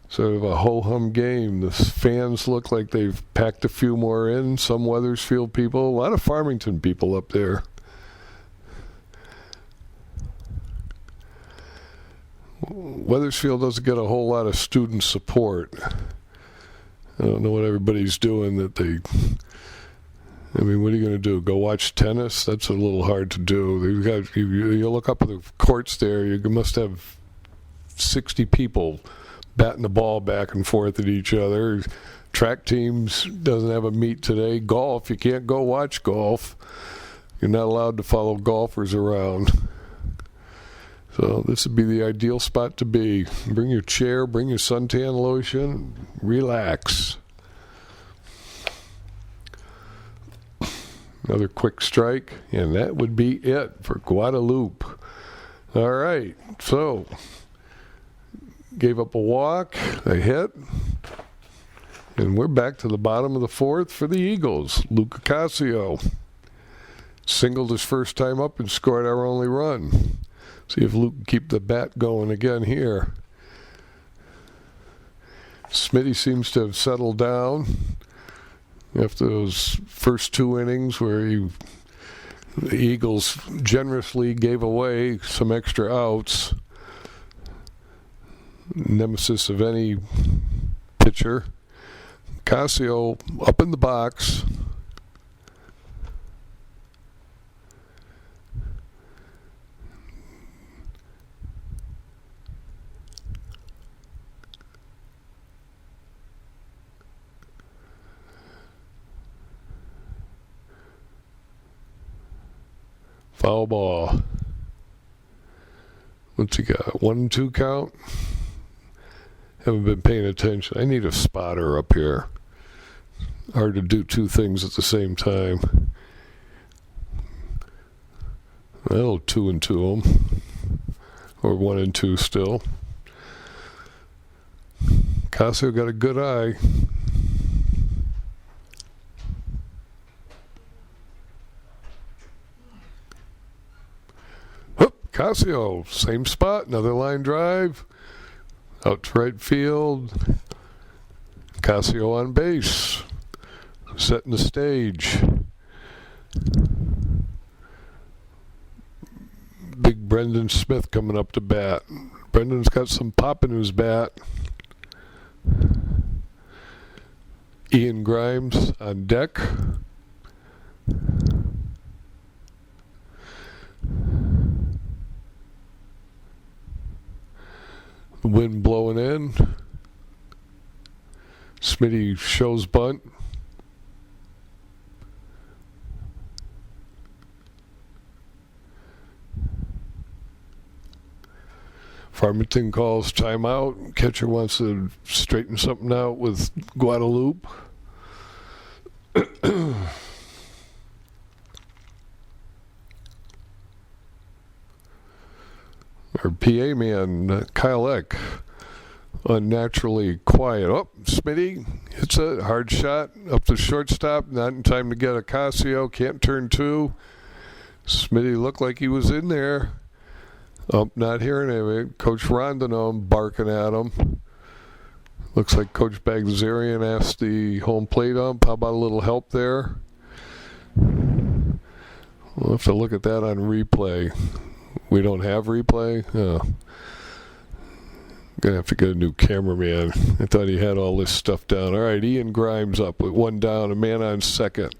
Sort of a ho-hum game. The fans look like they've packed a few more in. Some Weathersfield people, a lot of Farmington people up there. Weathersfield doesn't get a whole lot of student support. I don't know what everybody's doing that they... I mean, what are you going to do? Go watch tennis? That's a little hard to do. You look up at the courts there, you must have 60 people batting the ball back and forth at each other. Track teams doesn't have a meet today. Golf, you can't go watch golf. You're not allowed to follow golfers around. So this would be the ideal spot to be. Bring your chair, bring your suntan lotion, relax. Another quick strike, and that would be it for Guadalupe. All right, so gave up a walk, a hit, and we're back to the bottom of the 4th for the Eagles. Luke Ocasio singled his first time up and scored our only run. See if Luke can keep the bat going again here. Smitty seems to have settled down after those first 2 innings where the Eagles generously gave away some extra outs. Nemesis of any pitcher. Casio up in the box. Foul ball. What's he got? 1-2 count? Haven't been paying attention. I need a spotter up here. Hard to do 2 things at the same time. Well, 2-2 them. Or 1-2 still. Casio got a good eye. Casio, same spot, another line drive. Out to right field. Casio on base. Setting the stage. Big Brendan Smith coming up to bat. Brendan's got some pop in his bat. Ian Grimes on deck. The wind blowing in. Smitty shows bunt. Farmington calls timeout. Catcher wants to straighten something out with Guadalupe. Our PA man, Kyle Eck, unnaturally quiet. Oh, Smitty hits a hard shot up the shortstop. Not in time to get a Casio. Can't turn two. Smitty looked like he was in there. Oh, not hearing it. Coach Rondino barking at him. Looks like Coach Bagdasarian asked the home plate ump, how about a little help there? We'll have to look at that on replay. We don't have replay? Oh. Gonna have to get a new cameraman. I thought he had all this stuff down. All right, Ian Grimes up with one down, a man on second.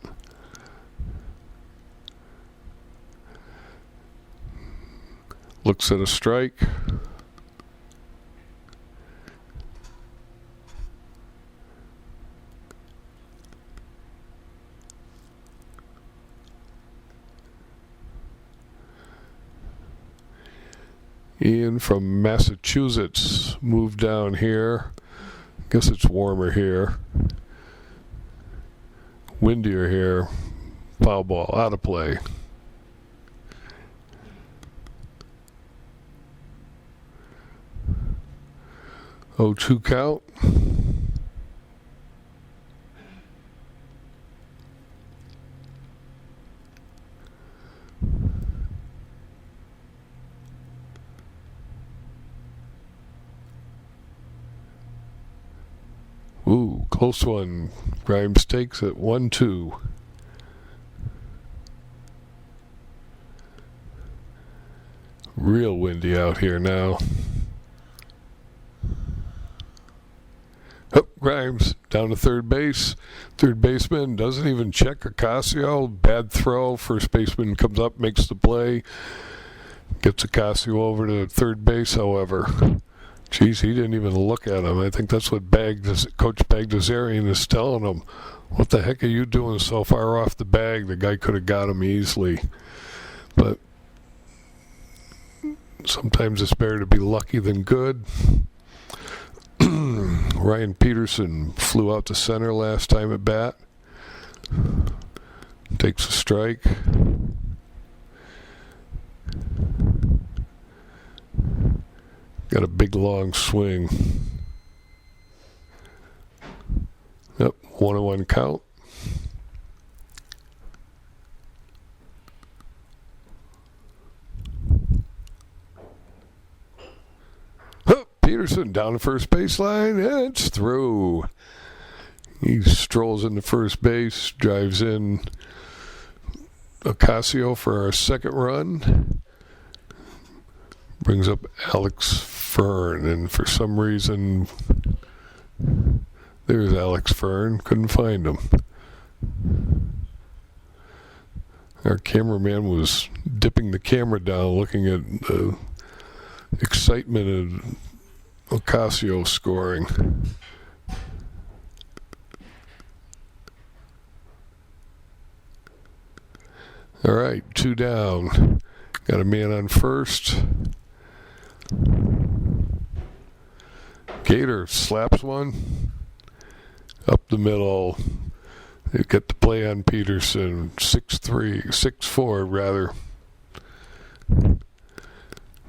Looks at a strike. Ian from Massachusetts moved down here. Guess it's warmer here. Windier here. Foul ball, out of play. Oh, 2 count. Ooh, close one. Grimes takes it 1-2. Real windy out here now. Oh, Grimes down to third base. Third baseman doesn't even check Ocasio. Bad throw. First baseman comes up, makes the play. Gets Ocasio over to third base, however. Geez, he didn't even look at him. I think that's what Coach Bagdasarian is telling him. What the heck are you doing so far off the bag? The guy could have got him easily. But sometimes it's better to be lucky than good. Ryan Peterson flew out to center last time at bat. Takes a strike. Got a big long swing. Yep, 1-1 count. Oh, Peterson down the first baseline. Yeah, it's through. He strolls into first base, drives in Ocasio for our second run. Brings up Alex Fern, and for some reason, there's Alex Fern. Couldn't find him. Our cameraman was dipping the camera down, looking at the excitement of Ocasio scoring. All right, 2 down. Got a man on first. Gator slaps one up the middle. They get the play on Peterson. 6-4 rather.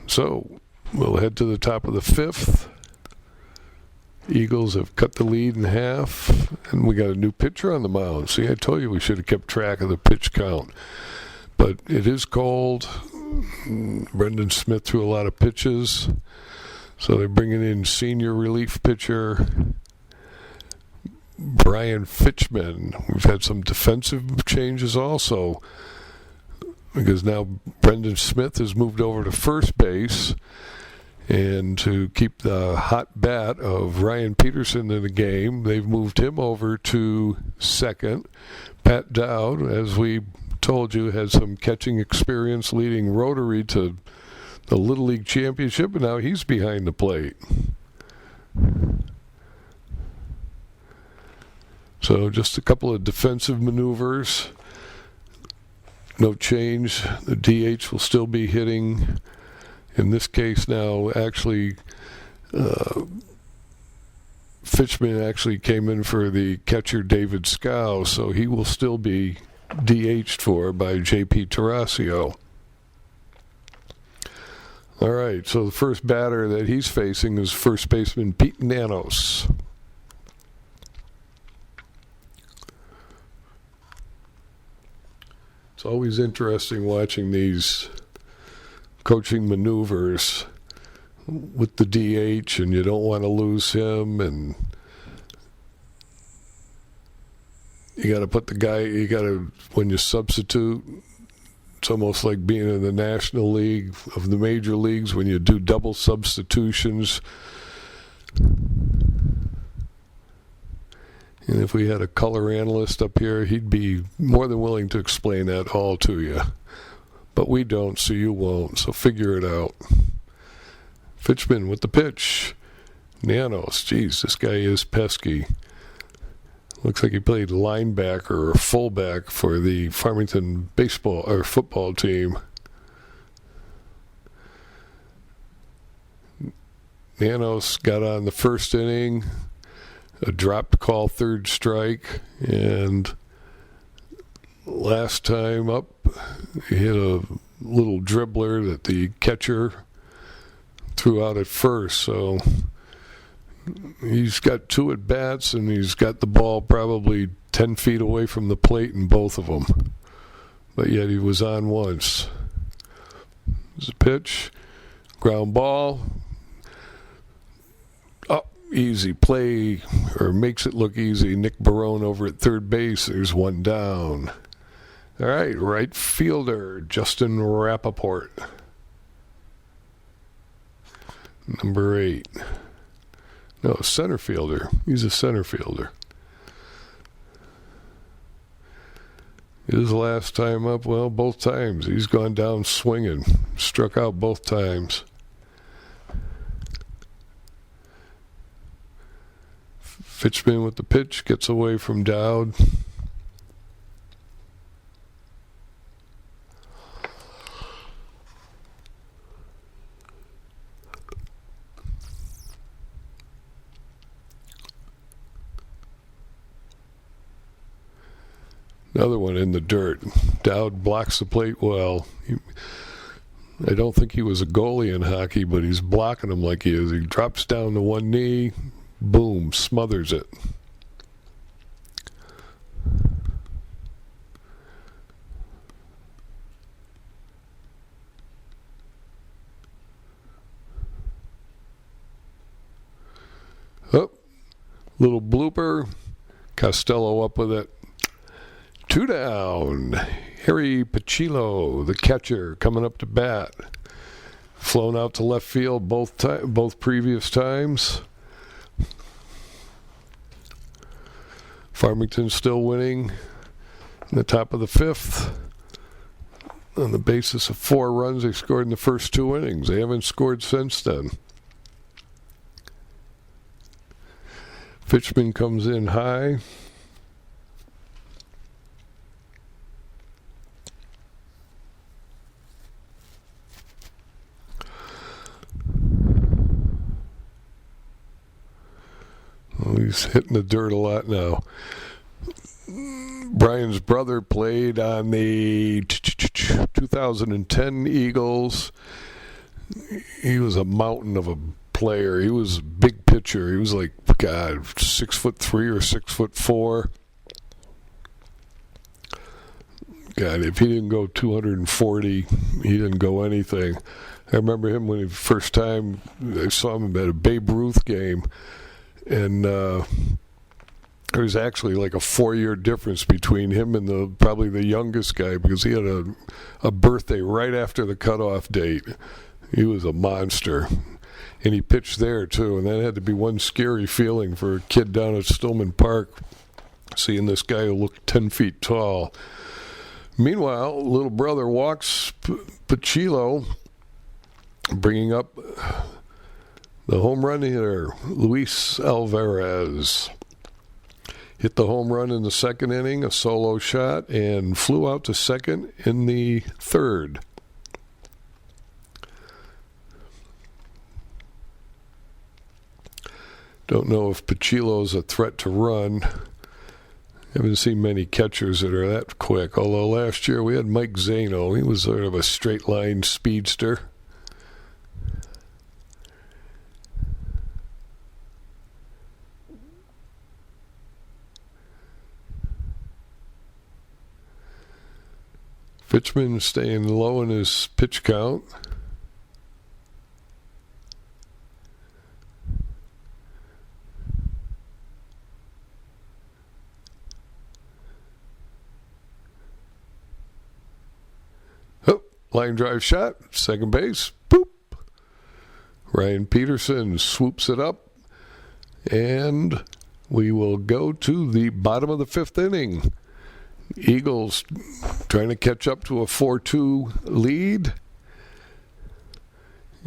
So we'll head to the top of the 5th. Eagles have cut the lead in half, and we got a new pitcher on the mound. See, I told you we should have kept track of the pitch count. But it is cold. Brendan Smith threw a lot of pitches. So they're bringing in senior relief pitcher Brian Fitchman. We've had some defensive changes also, because now Brendan Smith has moved over to first base. And to keep the hot bat of Ryan Peterson in the game, they've moved him over to second. Pat Dowd, as we told you, has some catching experience leading Rotary to the Little League Championship, and now he's behind the plate. So just a couple of defensive maneuvers. No change. The DH will still be hitting. In this case now, actually, Fitchman actually came in for the catcher David Scow, so he will still be DH'd for by J.P. Tarasio. All right, so the first batter that he's facing is first baseman Pete Nanos. It's always interesting watching these coaching maneuvers with the DH, and you don't want to lose him, and you got to put the guy, when you substitute, it's almost like being in the National League of the major leagues when you do double substitutions. And if we had a color analyst up here, he'd be more than willing to explain that all to you. But we don't, so you won't. So figure it out. Fitchman with the pitch. Nanos, geez, this guy is pesky. Looks like he played linebacker or fullback for the Farmington baseball or football team. Nanos got on the first inning, a dropped call, third strike, and last time up, he hit a little dribbler that the catcher threw out at first. So he's got two at bats, and he's got the ball probably 10 feet away from the plate in both of them. But yet he was on once. There's a pitch, ground ball. Oh, easy play, or makes it look easy. Nick Barone over at third base. There's one down. All right, right fielder, Justin Rappaport. Number 8. No, center fielder. He's a center fielder. His last time up, well, both times. He's gone down swinging. Struck out both times. Fitchman with the pitch, gets away from Dowd. Another one in the dirt. Dowd blocks the plate well. I don't think he was a goalie in hockey, but he's blocking him like he is. He drops down to one knee, boom, smothers it. Oh, little blooper. Costello up with it. 2 down. Harry Pacillo, the catcher, coming up to bat. Flown out to left field both previous times. Farmington still winning in the top of the 5th. On the basis of 4 runs they scored in the first 2 innings. They haven't scored since then. Fitchman comes in high. Well, he's hitting the dirt a lot now. Brian's brother played on the 2010 Eagles. He was a mountain of a player. He was a big pitcher. He was like, God, 6'3" or 6'4". God, if he didn't go 240, he didn't go anything. I remember him when the first time I saw him at a Babe Ruth game, and there was actually like a 4-year difference between him and probably the youngest guy, because he had a birthday right after the cutoff date. He was a monster. And he pitched there, too, and that had to be one scary feeling for a kid down at Stillman Park, seeing this guy who looked 10 feet tall. Meanwhile, little brother walks Pachilo, bringing up the home run hitter, Luis Alvarez. Hit the home run in the second inning, a solo shot, and flew out to second in the third. Don't know if Pachilo's a threat to run. Haven't seen many catchers that are that quick. Although last year we had Mike Zano. He was sort of a straight line speedster. Fitchman staying low in his pitch count. Line drive shot, second base, boop. Ryan Peterson swoops it up, and we will go to the bottom of the fifth inning. Eagles trying to catch up to a 4-2 lead,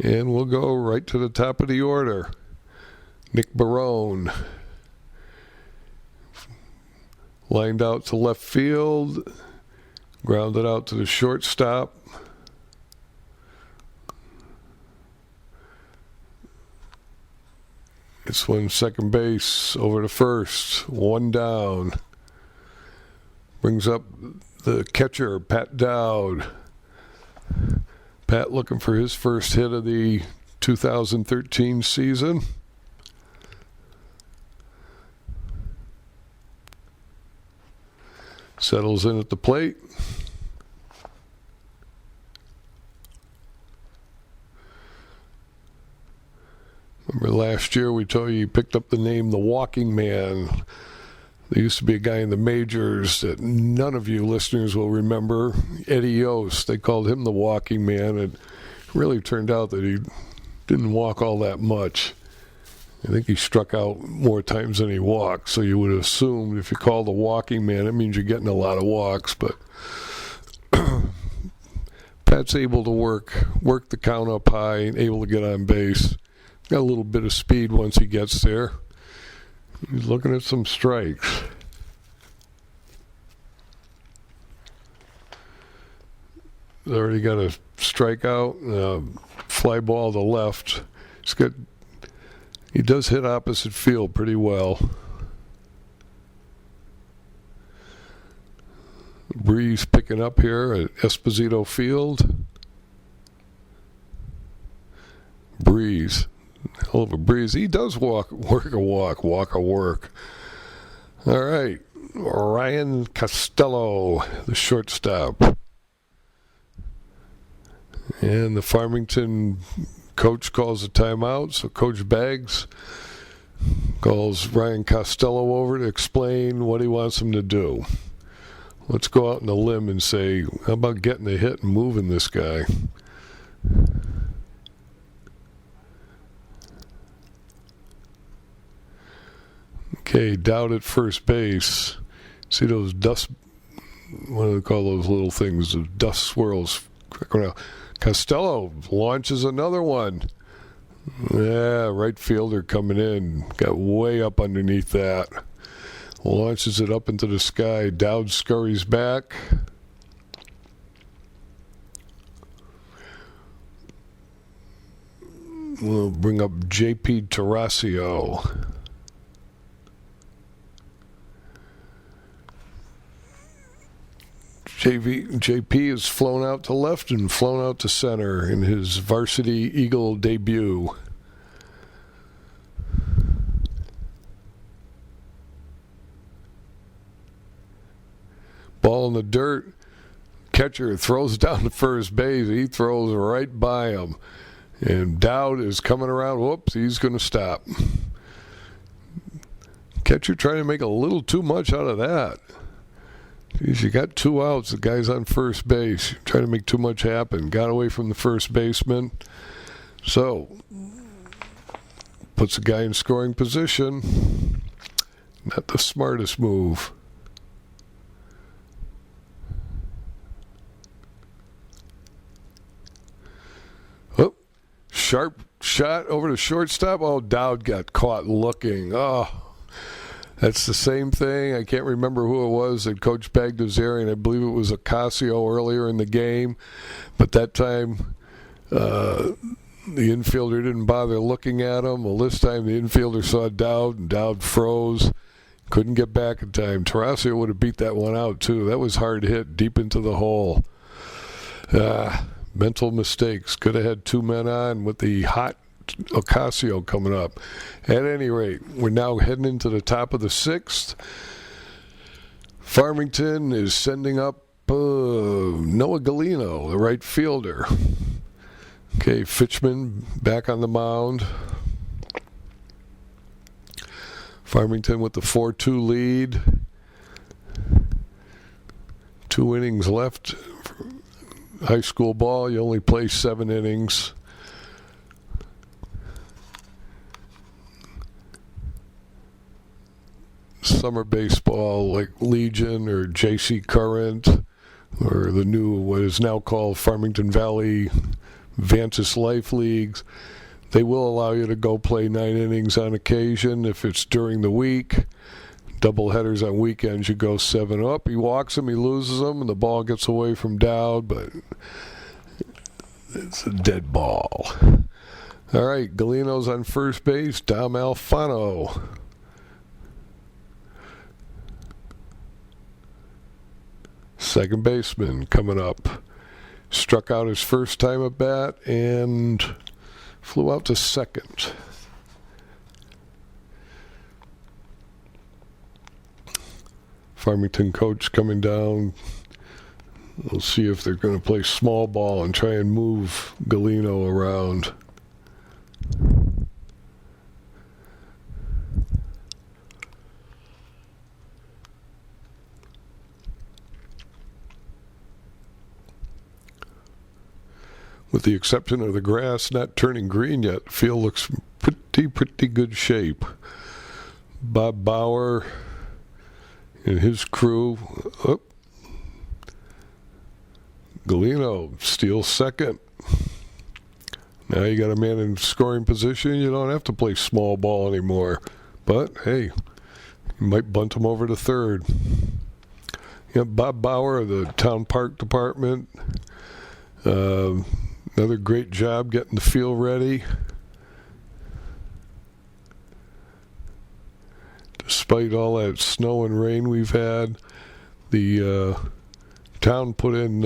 and we'll go right to the top of the order. Nick Barone lined out to left field, grounded out to the shortstop. It's one second base over to first, one down. Brings up the catcher, Pat Dowd. Pat looking for his first hit of the 2013 season. Settles in at the plate. Remember last year we told you he picked up the name The Walking Man. There used to be a guy in the majors that none of you listeners will remember, Eddie Yost. They called him The Walking Man. It really turned out that he didn't walk all that much. I think he struck out more times than he walked, so you would have assumed if you call The Walking Man, it means you're getting a lot of walks. But Pat's able to work the count up high and able to get on base. Got a little bit of speed once he gets there. He's looking at some strikes. He's already got a strikeout, fly ball to left. He does hit opposite field pretty well. Breeze picking up here at Esposito Field. Breeze. Hell of a breeze. He does work a work. All right. Ryan Costello, the shortstop. And the Farmington coach calls a timeout, so Coach Baggs calls Ryan Costello over to explain what he wants him to do. Let's go out on a limb and say, how about getting a hit and moving this guy? Okay, Dowd at first base. See those dust, what do they call those little things, the dust swirls. Costello launches another one. Yeah, right fielder coming in. Got way up underneath that. Launches it up into the sky. Dowd scurries back. We'll bring up J.P. Tarasio. JP is flown out to left and flown out to center in his varsity Eagle debut. Ball in the dirt. catcher throws down to first base. He throws right by him. And Dowd is coming around. Whoops, he's going to stop. Catcher trying to make a little too much out of that. Geez, you got 2 outs. The guy's on first base. You're trying to make too much happen. Got away from the first baseman. So, puts the guy in scoring position. Not the smartest move. Oh, sharp shot over to shortstop. Oh, Dowd got caught looking. Oh, that's the same thing. I can't remember who it was that Coach bagged his area, and I believe it was Ocasio earlier in the game. But that time, the infielder didn't bother looking at him. Well, this time the infielder saw Dowd, and Dowd froze. Couldn't get back in time. Tarasio would have beat that one out, too. That was hard hit deep into the hole. Mental mistakes. Could have had 2 men on with the hot Ocasio coming up. At any rate, we're now heading into the top of the 6th. Farmington is sending up Noah Galino, the right fielder. Okay, Fitchman back on the mound. Farmington with the 4-2 lead. 2 innings left. High school ball, you only play 7 innings. Summer baseball like Legion or JC Current or the new, what is now called Farmington Valley Vantis Life Leagues, they will allow you to go play 9 innings on occasion if it's during the week. Double headers on weekends, you go 7 up. He walks him, he loses him, and the ball gets away from Dowd, but it's a dead ball. All right, Galino's on first base. Dom Alfano. Second baseman coming up. Struck out his first time at bat and flew out to second. Farmington coach coming down. We'll see if they're going to play small ball and try and move Galino around. With the exception of the grass not turning green yet, the field looks pretty good shape. Bob Bauer and his crew. Oh. Galino steals second. Now you got a man in scoring position. You don't have to play small ball anymore. But, hey, you might bunt him over to third. You got Bob Bauer of the Town Park Department. Another great job getting the field ready. Despite all that snow and rain we've had, the town put in,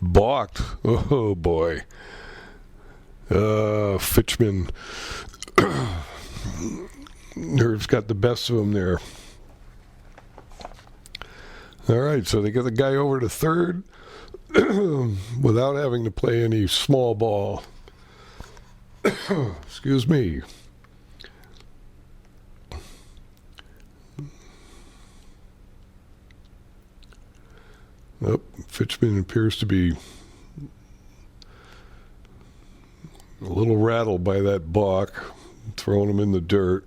balked. Oh boy. Fitchman. Nerves got the best of him there. All right, so they get the guy over to third without having to play any small ball. Excuse me. Oh, Fitchman appears to be a little rattled by that balk, throwing him in the dirt.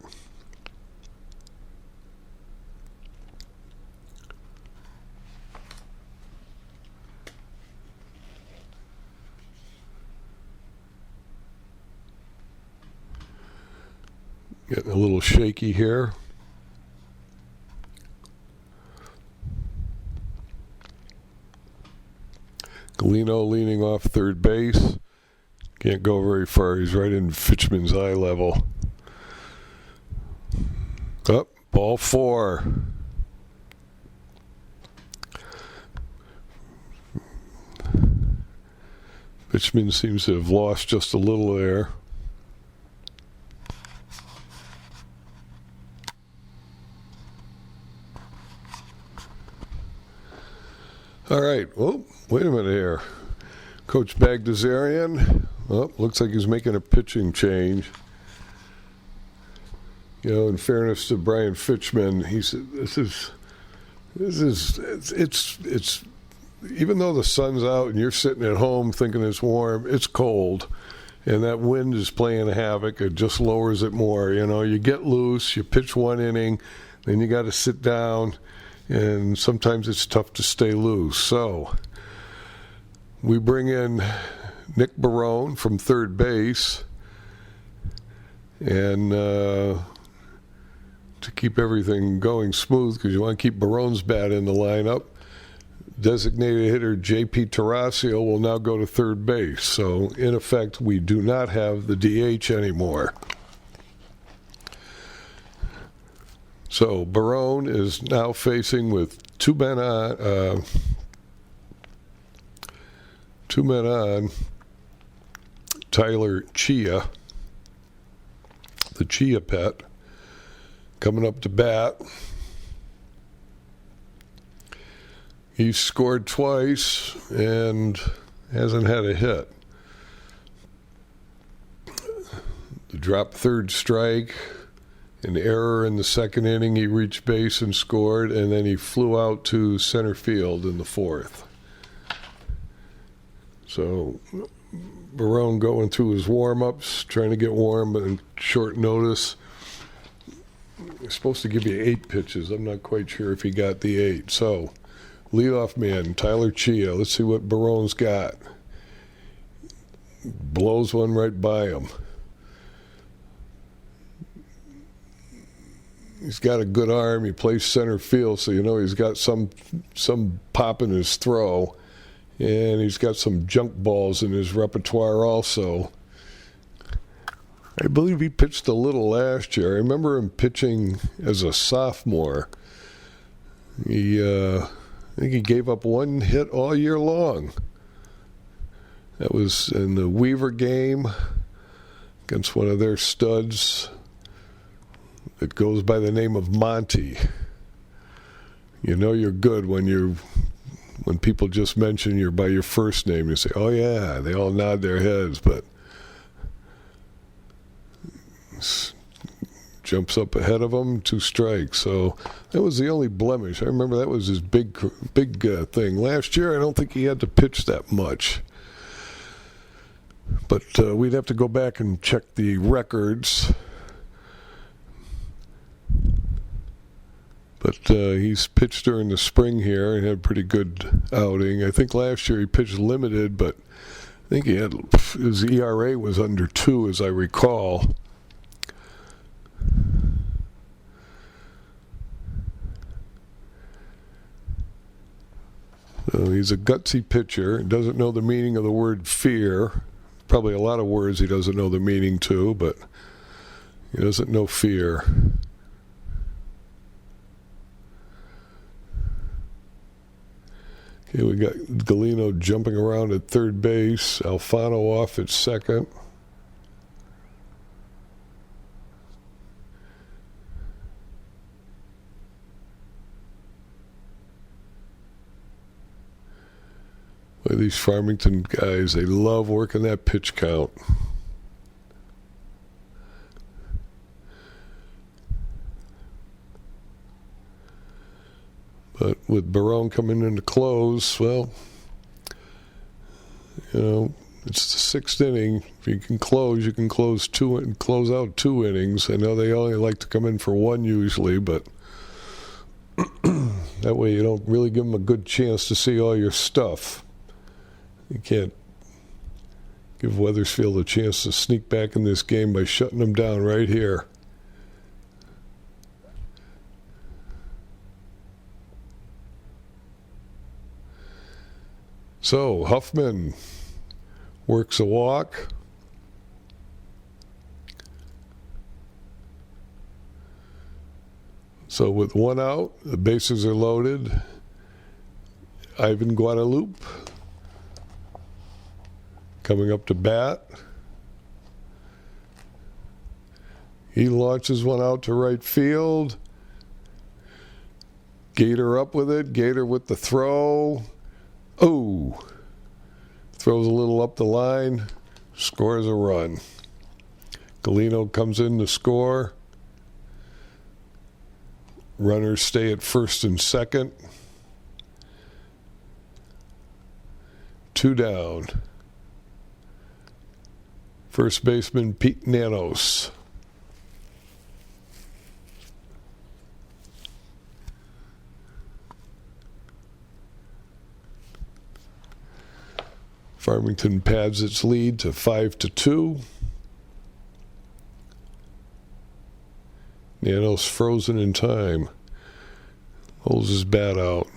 Getting a little shaky here. Galino leaning off third base. Can't go very far. He's right in Fitchman's eye level. Up, ball 4. Fitchman seems to have lost just a little there. All right. Oh, wait a minute here. Coach Bagdasarian. Oh, looks like he's making a pitching change. You know, in fairness to Brian Fitchman, he said, it's even though the sun's out and you're sitting at home thinking it's warm, it's cold. And that wind is playing havoc. It just lowers it more. You know, you get loose, you pitch one inning, then you got to sit down, and sometimes it's tough to stay loose. So we bring in Nick Barone from third base, and to keep everything going smooth, because you want to keep Barone's bat in the lineup, designated hitter J.P. Tarasio will now go to third base. So, in effect, we do not have the DH anymore. So, Barone is now facing with two men on, Tyler Chia, the Chia pet, coming up to bat. He's scored twice and hasn't had a hit. The drop third strike, an error in the second inning. He reached base and scored, and then he flew out to center field in the fourth. So Barone going through his warm-ups, trying to get warm, but in short notice. He's supposed to give you 8 pitches. I'm not quite sure if he got the 8. So, leadoff man, Tyler Chia. Let's see what Barone's got. Blows one right by him. He's got a good arm. He plays center field, so you know he's got some pop in his throw. And he's got some junk balls in his repertoire also. I believe he pitched a little last year. I remember him pitching as a sophomore. I think he gave up one hit all year long. That was in the Weaver game against one of their studs. It goes by the name of Monty. You know you're good when people just mention you by your first name. You say, "Oh yeah," they all nod their heads, but jumps up ahead of him, 2 strikes. So that was the only blemish. I remember that was his big thing. Last year, I don't think he had to pitch that much. But we'd have to go back and check the records. But he's pitched during the spring here and had a pretty good outing. I think last year he pitched limited, but I think his ERA was under 2, as I recall. So he's a gutsy pitcher. Doesn't know the meaning of the word fear. Probably a lot of words he doesn't know the meaning to, but he doesn't know fear. Okay, we got Galeno jumping around at third base. Alfano off at second. Boy, these Farmington guys, they love working that pitch count. But with Barone coming in to close, well, you know, it's the 6th inning. If you can close 2 and close out 2 innings. I know they only like to come in for 1 usually, but that way you don't really give them a good chance to see all your stuff. You can't give Wethersfield a chance to sneak back in this game by shutting them down right here. So Huffman works a walk. So with 1 out, the bases are loaded. Ivan Guadalupe coming up to bat. He launches one out to right field. Gator up with it. Gator with the throw. Oh, throws a little up the line, scores a run. Galeno comes in to score. Runners stay at first and second. 2 down. First baseman Pete Nanos. Farmington pads its lead to 5-2. Nanos frozen in time. Holds his bat out.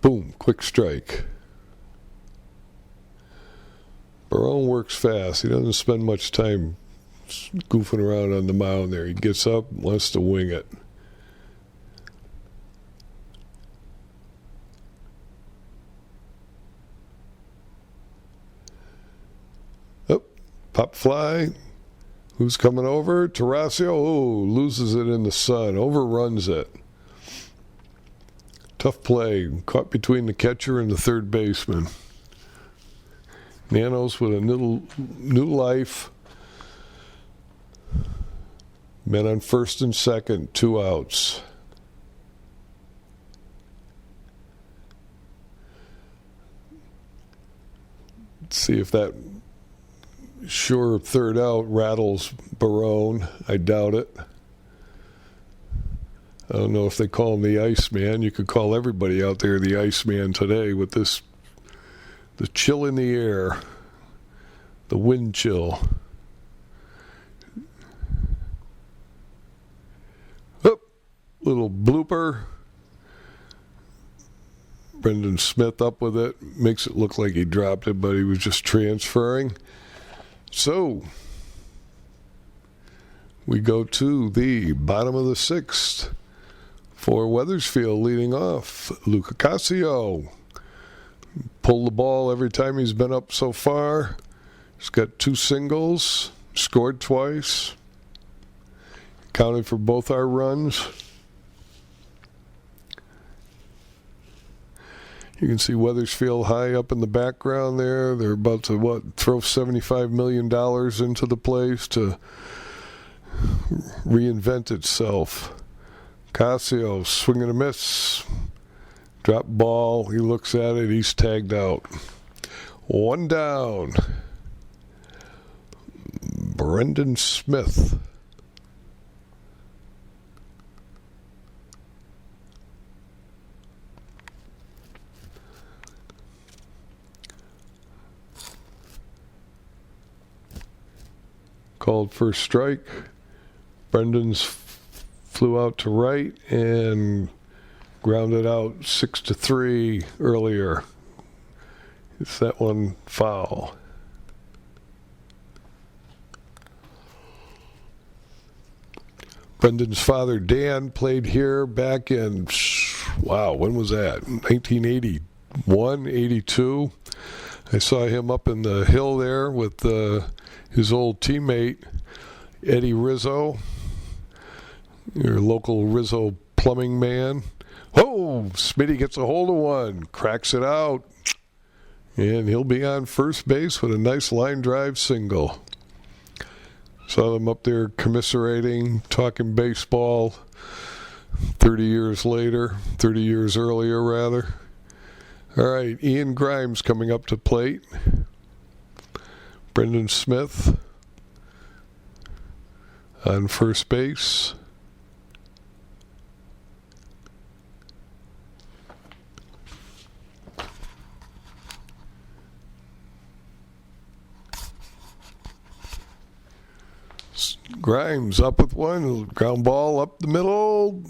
Boom, quick strike. Barone works fast. He doesn't spend much time goofing around on the mound there. He gets up, wants to wing it. Oh, pop fly. Who's coming over? Tarasio. Oh, loses it in the sun. Overruns it. Tough play. Caught between the catcher and the third baseman. Nanos with a new life. Men on first and second, 2 outs. Let's see if that sure third out rattles Barone. I doubt it. I don't know if they call him the Iceman. You could call everybody out there the Iceman today with this, the chill in the air, the wind chill. Oh, little blooper. Brendan Smith up with it. Makes it look like he dropped it, but he was just transferring. So, we go to the bottom of the 6th. For Wethersfield leading off, Luca Casio. Pulled the ball every time he's been up so far. He's got 2 singles, scored twice. Counted for both our runs. You can see Wethersfield high up in the background there. They're about to, throw $75 million into the place to reinvent itself. Casio, swing and a miss. Drop ball, he looks at it, he's tagged out. 1 down. Brendan Smith. Called first strike. Brendan's flew out to right and grounded out 6-3 earlier. It's that one foul. Brendan's father, Dan, played here back in, wow, when was that? 1981, 82. I saw him up in the hill there with his old teammate, Eddie Rizzo, your local Rizzo plumbing man. Oh, Smitty gets a hold of one, cracks it out, and he'll be on first base with a nice line drive single. Saw them up there commiserating, talking baseball 30 years earlier rather. All right, Ian Grimes coming up to plate. Brendan Smith on first base. Grimes up with one, ground ball up the middle,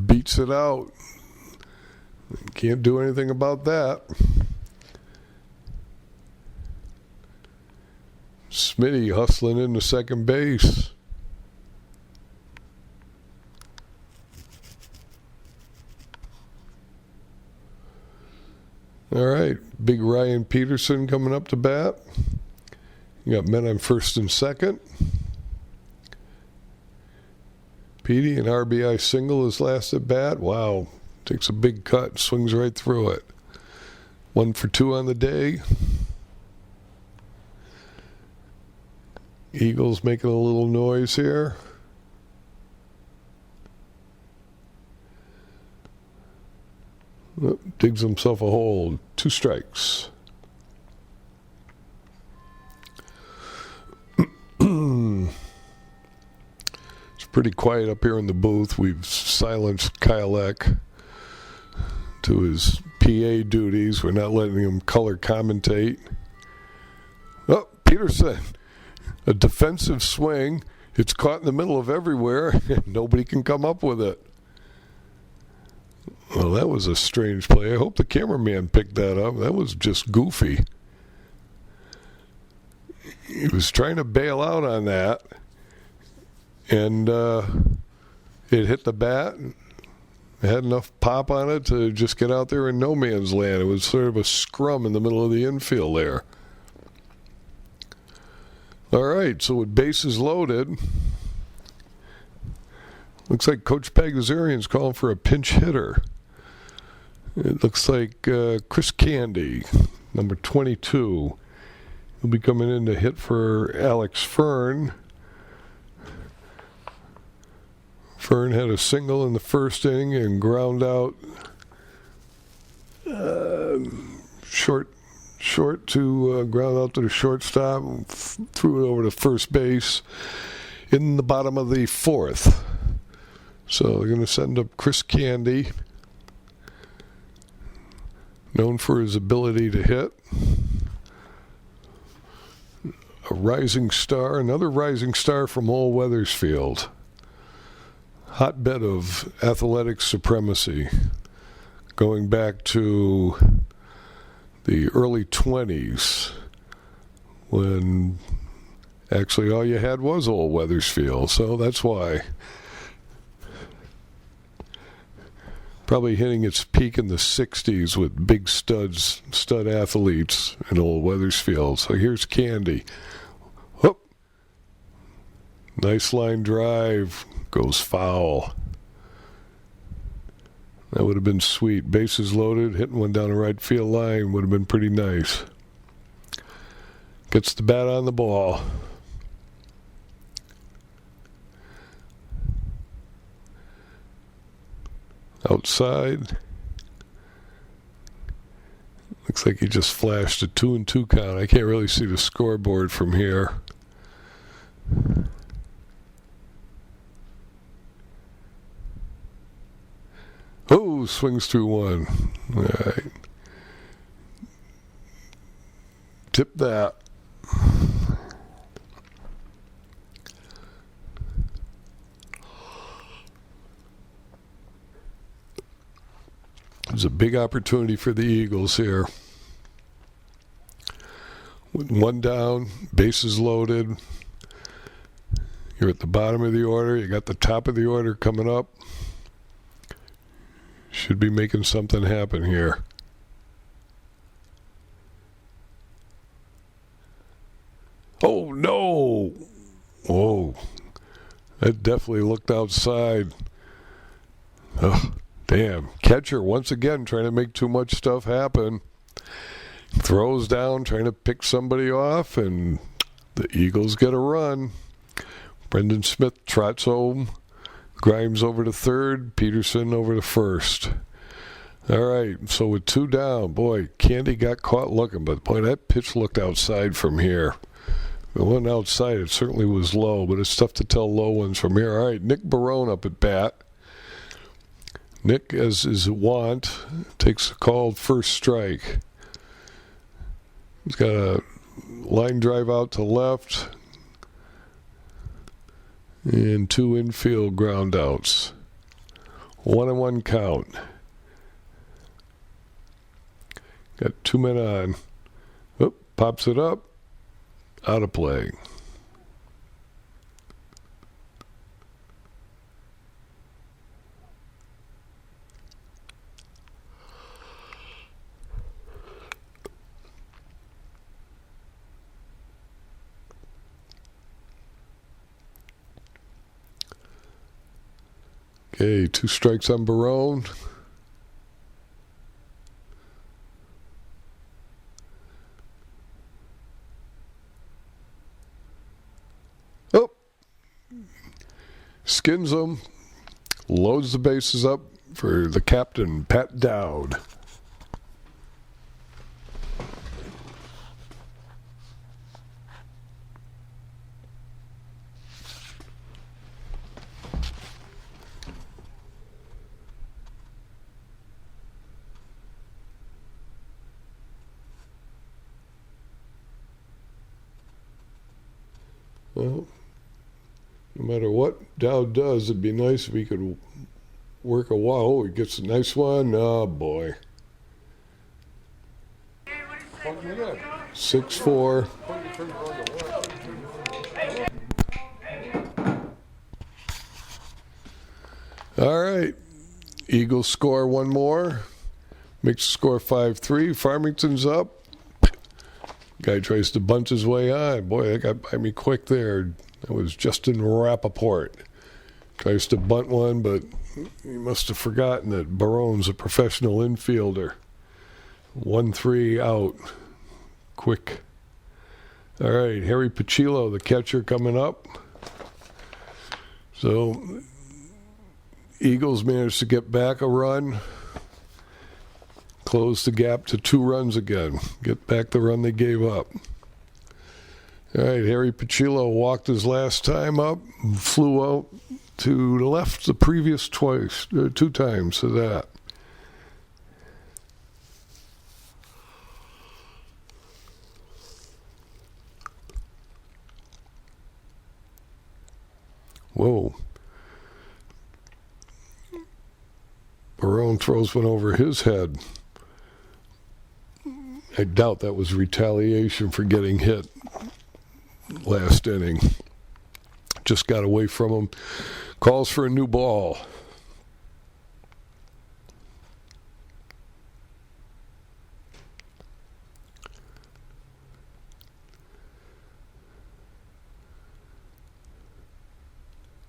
beats it out. Can't do anything about that. Smitty hustling into second base. All right, big Ryan Peterson coming up to bat. You got men on first and second. Petey, an RBI single his last at bat. Wow, Takes a big cut, swings right through it. 1 for 2 on the day. Eagles making a little noise here. Oh, digs himself a hole. 2 strikes. It's pretty quiet up here in the booth. We've silenced Kyle Eck to his PA duties. We're not letting him color commentate. Oh, Peterson. A defensive swing. It's caught in the middle of everywhere. Nobody can come up with it. Well, that was a strange play. I hope the cameraman picked that up. That was just goofy. He was trying to bail out on that. And it hit the bat. It had enough pop on it to just get out there in no man's land. It was sort of a scrum in the middle of the infield there. All right, so with bases loaded, looks like Coach Pagazarian's calling for a pinch hitter. It looks like Chris Candy, number 22. He'll be coming in to hit for Alex Fern. Fern had a single in the first inning and ground out short to ground out to the shortstop, threw it over to first base in the bottom of the 4th. So they're going to send up Chris Candy, known for his ability to hit. A rising star, another rising star from Old Weathersfield. Hotbed of athletic supremacy, going back to the early 20s, when actually all you had was Old Weathersfield, so that's why. Probably hitting its peak in the 60s with big stud athletes in Old Weathersfield. So here's Candy. Whoop. Nice line drive. Goes foul. That would have been sweet. Bases loaded, hitting one down the right field line would have been pretty nice. Gets the bat on the ball. Outside. Looks like he just flashed a 2-2 count. I can't really see the scoreboard from here. Oh, swings through one. All right. Tip that. It's a big opportunity for the Eagles here. With one down, bases loaded. You're at the bottom of the order. You got the top of the order coming up. Should be making something happen here. Oh, no! Whoa. That definitely looked outside. Oh, damn. Catcher, once again, trying to make too much stuff happen. Throws down, trying to pick somebody off, and the Eagles get a run. Brendan Smith trots home. Grimes over to third, Peterson over to first. All right, so with 2 down, boy, Candy got caught looking, but boy, that pitch looked outside from here. The one outside, it certainly was low, but it's tough to tell low ones from here. All right, Nick Barone up at bat. Nick, as is wont, takes a called first strike. He's got a line drive out to left. And 2 infield ground outs. 1-1 count. Got 2 men on. Oop, pops it up. Out of play. Okay, 2 strikes on Barone. skins them, loads the bases up for the captain, Pat Dowd. Well, no matter what Dowd does, it'd be nice if he could work a while. Oh, he gets a nice one. Oh, boy. 6-4. All right. Eagles score one more. Makes the score 5-3. Farmington's up. Guy tries to bunt his way on. Boy, that got by me quick there. That was Justin Rappaport. Tries to bunt one, but he must have forgotten that Barone's a professional infielder. 1-3 out. Quick. All right, Harry Pacillo, the catcher, coming up. So, Eagles managed to get back a run. Close the gap to 2 runs again. Get back the run they gave up. All right, Harry Pacillo walked his last time up, flew out to the left the previous 2 times to that. Whoa. Barone throws one over his head. I doubt that was retaliation for getting hit last inning. Just got away from him. Calls for a new ball.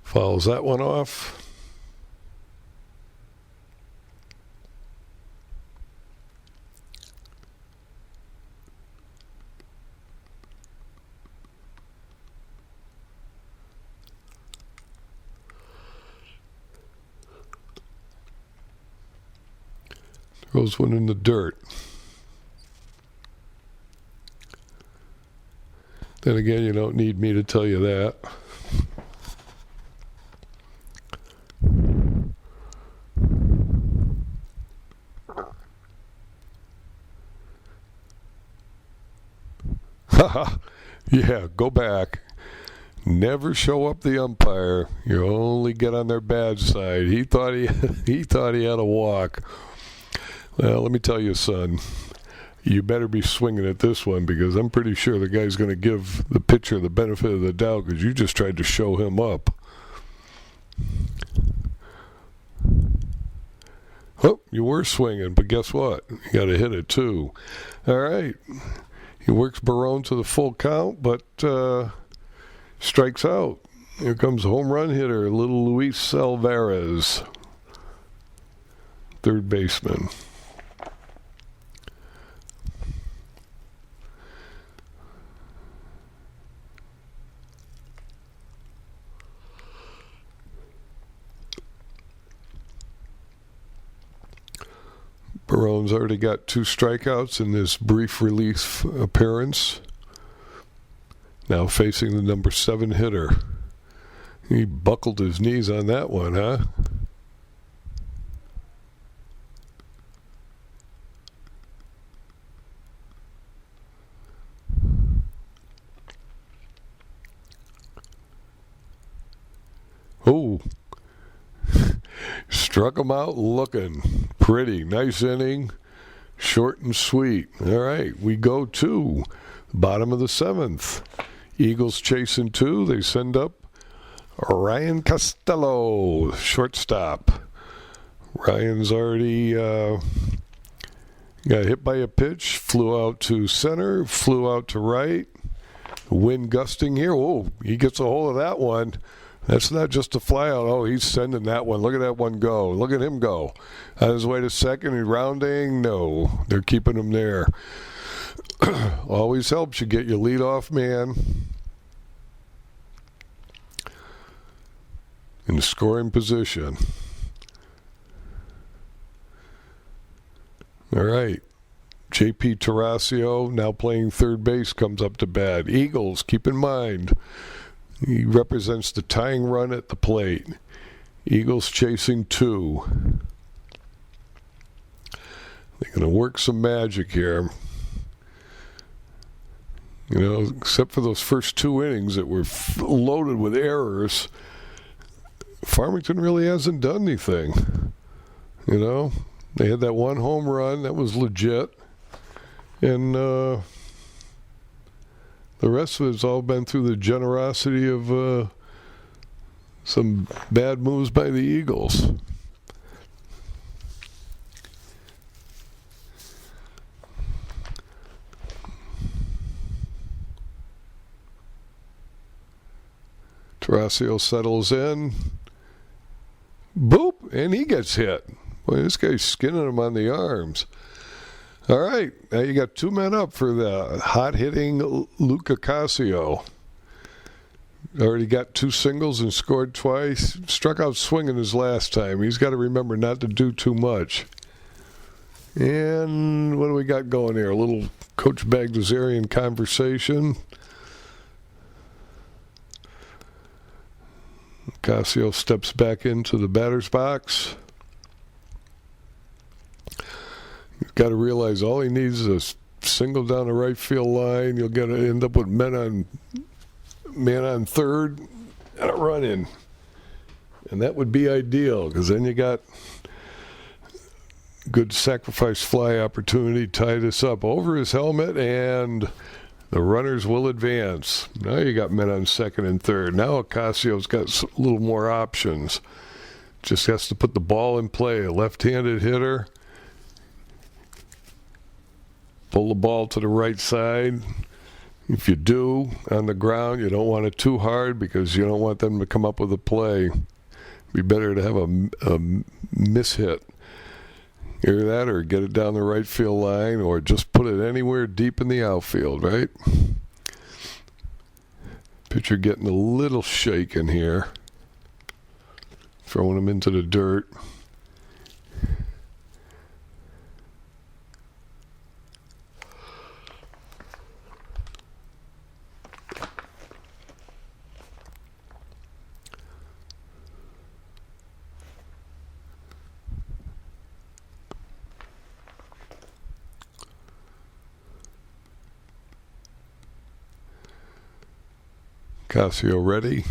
Fouls that one off. Throws one in the dirt. Then again, you don't need me to tell you that. Yeah, go back. Never show up the umpire. You only get on their bad side. He thought he had a walk. Well, let me tell you, son, you better be swinging at this one because I'm pretty sure the guy's going to give the pitcher the benefit of the doubt because you just tried to show him up. Oh, you were swinging, but guess what? You got to hit it too. All right. He works Barone to the full count, but strikes out. Here comes a home run hitter, little Luis Alvarez, third baseman. Barone's already got 2 strikeouts in this brief relief appearance. Now facing the number 7 hitter. He buckled his knees on that one, huh? Oh. Struck him out looking pretty. Nice inning. Short and sweet. All right, we go to bottom of the 7th. Eagles chasing 2. They send up Ryan Costello, shortstop. Ryan's already got hit by a pitch, flew out to center, flew out to right. Wind gusting here. Oh, he gets a hold of that one. That's not just a fly out. Oh, he's sending that one. Look at that one go. Look at him go. On his way to second, he's rounding. No, they're keeping him there. Always helps you get your leadoff man. in scoring position. All right. J.P. Tarasio, now playing third base, comes up to bat. Eagles, keep in mind, he represents the tying run at the plate. Eagles chasing 2. They're going to work some magic here. You know, except for those first 2 innings that were loaded with errors, Farmington really hasn't done anything. You know, they had that 1 home run that was legit, and the rest of it's all been through the generosity of some bad moves by the Eagles. Tarasio settles in. Boop! And he gets hit. Boy, this guy's skinning him on the arms. All right. Now you got 2 men up for the hot-hitting Luca Casio. Already got 2 singles and scored twice. Struck out swinging his last time. He's got to remember not to do too much. And what do we got going here? A little Coach Bagdasarian conversation. Casio steps back into the batter's box. You've got to realize all he needs is a single down the right field line. You'll end up with man on third and a run in. And that would be ideal, because then you got good sacrifice fly opportunity. Tie this up over his helmet, and the runners will advance. Now you got men on second and third. Now Ocasio's got a little more options. Just has to put the ball in play. A left-handed hitter. Pull the ball to the right side. If you do, on the ground, you don't want it too hard because you don't want them to come up with a play. It'd be better to have a miss-hit. Either that or get it down the right field line or just put it anywhere deep in the outfield, right? Pitcher getting a little shaken here. Throwing him into the dirt. Casio ready.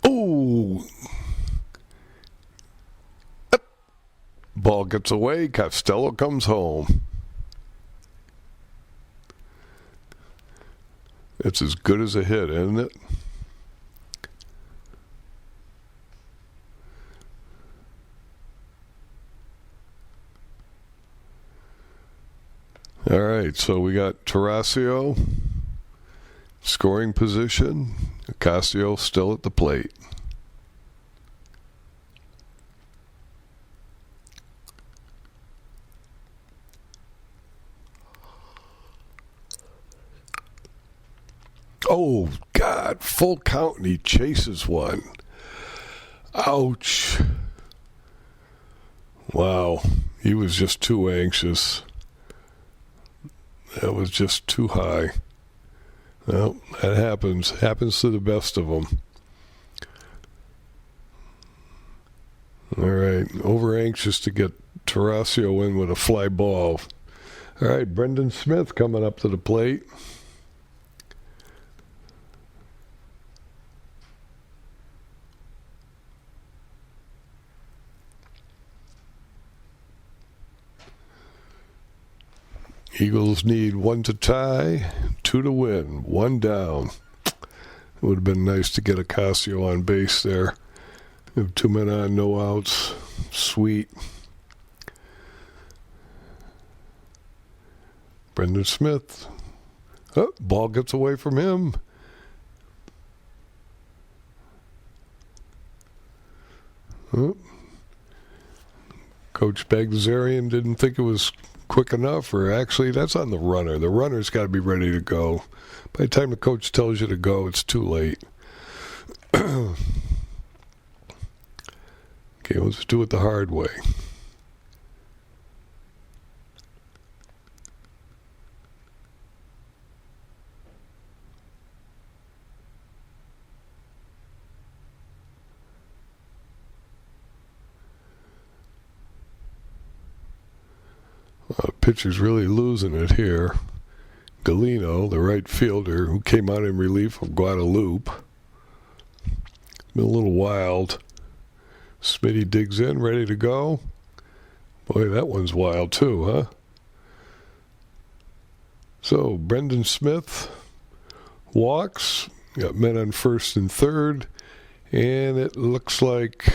Oh! Ball gets away. Costello comes home. It's as good as a hit, isn't it? All right, so we got Tarasio. Scoring position, Casio still at the plate. Oh, God, full count, and he chases one. Ouch. Wow, he was just too anxious. That was just too high. Well, that happens. Happens to the best of them. All right. Over anxious to get Tarasio in with a fly ball. All right. Brendan Smith coming up to the plate. Eagles need 1 to tie, 2 to win, 1 down. It would have been nice to get Casio on base there. Have 2 men on, no outs. Sweet. Brendan Smith. Oh, ball gets away from him. Oh. Coach Bagdasarian didn't think it was quick enough, or actually that's on the runner. The runner's got to be ready to go. By the time the coach tells you to go, it's too late. Okay, let's do it the hard way. Pitcher's really losing it here. Galeno, the right fielder, who came out in relief of Guadalupe. Been a little wild. Smitty digs in, ready to go. Boy, that one's wild too, huh? So, Brendan Smith walks. Got men on first and third. And it looks like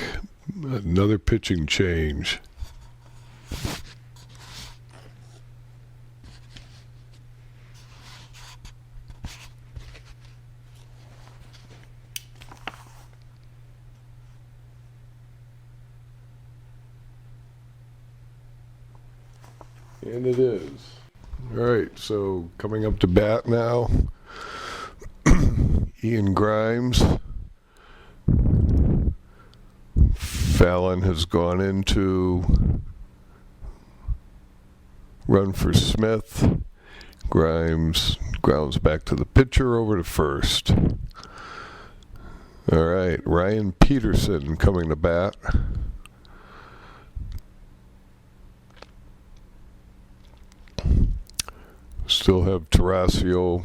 another pitching change. And it is. All right, so coming up to bat now, Ian Grimes. Fallon has gone into run for Smith. Grimes grounds back to the pitcher, over to first. All right, Ryan Peterson coming to bat. Still have Tarasio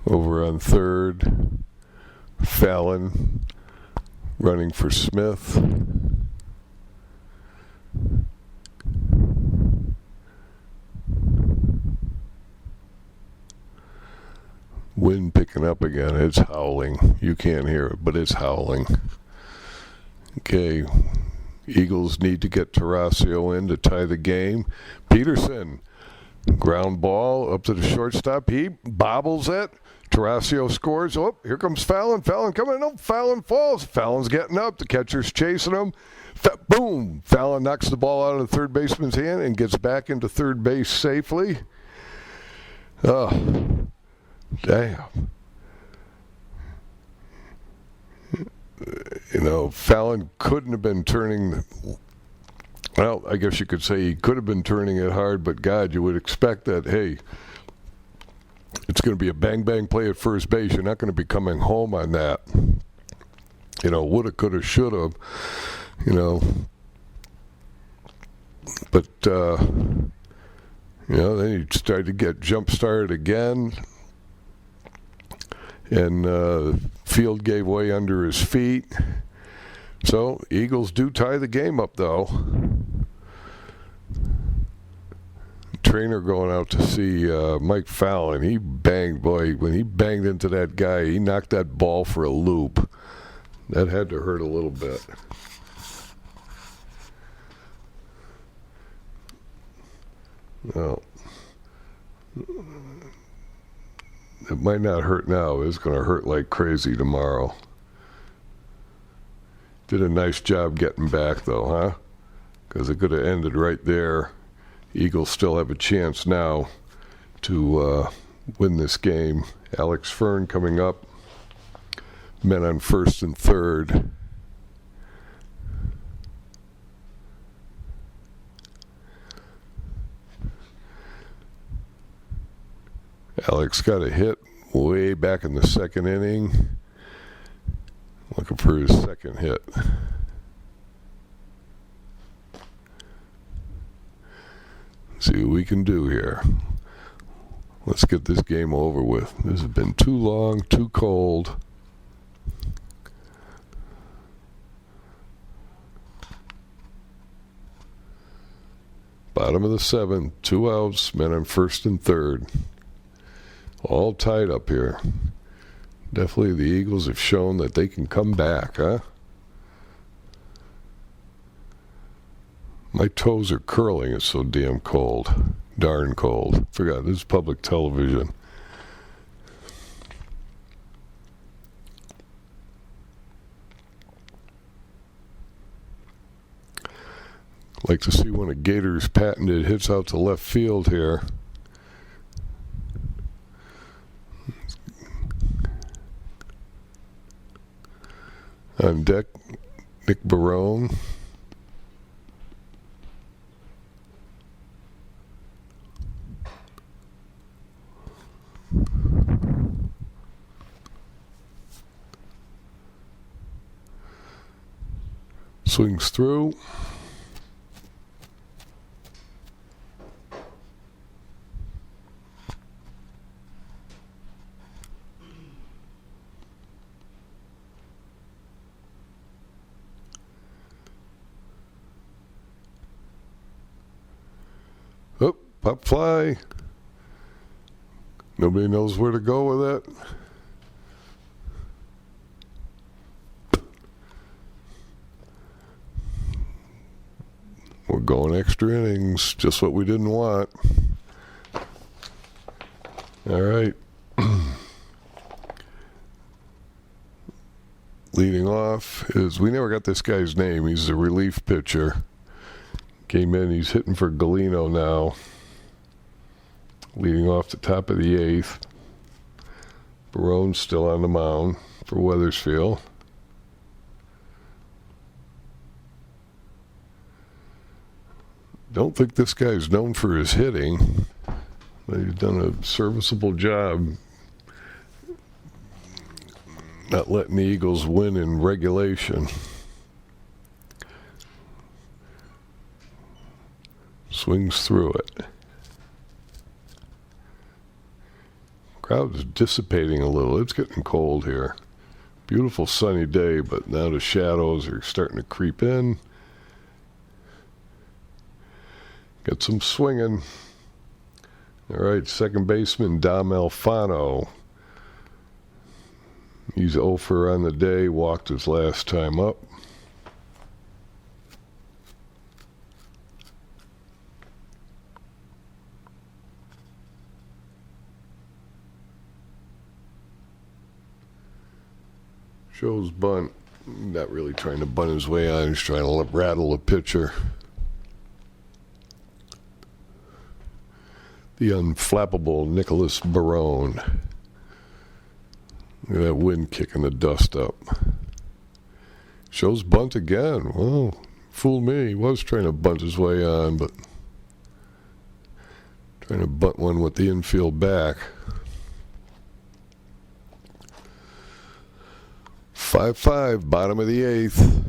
over on third. Fallon running for Smith. Wind picking up again. It's howling. You can't hear it, but it's howling. Okay. Eagles need to get Tarasio in to tie the game. Peterson, ground ball up to the shortstop. He bobbles it. Tarasio scores. Oh, here comes Fallon. Fallon coming up. Fallon falls. Fallon's getting up. The catcher's chasing him. Boom! Fallon knocks the ball out of the third baseman's hand and gets back into third base safely. Oh, damn. You know, Fallon couldn't have been turning, well, I guess you could say he could have been turning it hard, but God, you would expect that, hey, it's going to be a bang-bang play at first base. You're not going to be coming home on that. You know, woulda, coulda, shoulda, you know. But, you know, then he started to get jump-started again. And field gave way under his feet. So, Eagles do tie the game up, though. Trainer going out to see Mike Fallon. He banged, boy, when he banged into that guy, he knocked that ball for a loop. That had to hurt a little bit. Well, it might not hurt now. It's going to hurt like crazy tomorrow. Did a nice job getting back, though, huh? Because it could have ended right there. Eagles still have a chance now to win this game. Alex Fern coming up. Men on first and third. Alex got a hit way back in the second inning. Looking for his second hit. See what we can do here. Let's get this game over with. This has been too long, too cold. Bottom of the seventh, 2 outs, men on first and third. All tied up here. Definitely the Eagles have shown that they can come back, huh? My toes are curling. It's so damn cold. Darn cold. Forgot, this is public television. Like to see one of Gator's patented hits out to left field here. On deck, Nick Barone. Swings through. Oh, pop fly. Nobody knows where to go with it. We're going extra innings, just what we didn't want. All right. Leading off is, we never got this guy's name. He's a relief pitcher. Came in, he's hitting for Galeno now. Leading off the top of the 8th. Barone's still on the mound for Wethersfield. Don't think this guy's known for his hitting, but he's done a serviceable job not letting the Eagles win in regulation. Swings through it. Crowd is dissipating a little. It's getting cold here. Beautiful sunny day, but now the shadows are starting to creep in. Got some swinging. All right, second baseman Dom Alfano. He's 0 for on the day, walked his last time up. Shows bunt. Not really trying to bunt his way on. He's trying to rattle a pitcher. The unflappable Nicholas Barone. Look at that wind kicking the dust up. Shows bunt again. Well, fooled me. He was trying to bunt his way on, but trying to bunt one with the infield back. 5-5, bottom of the 8th.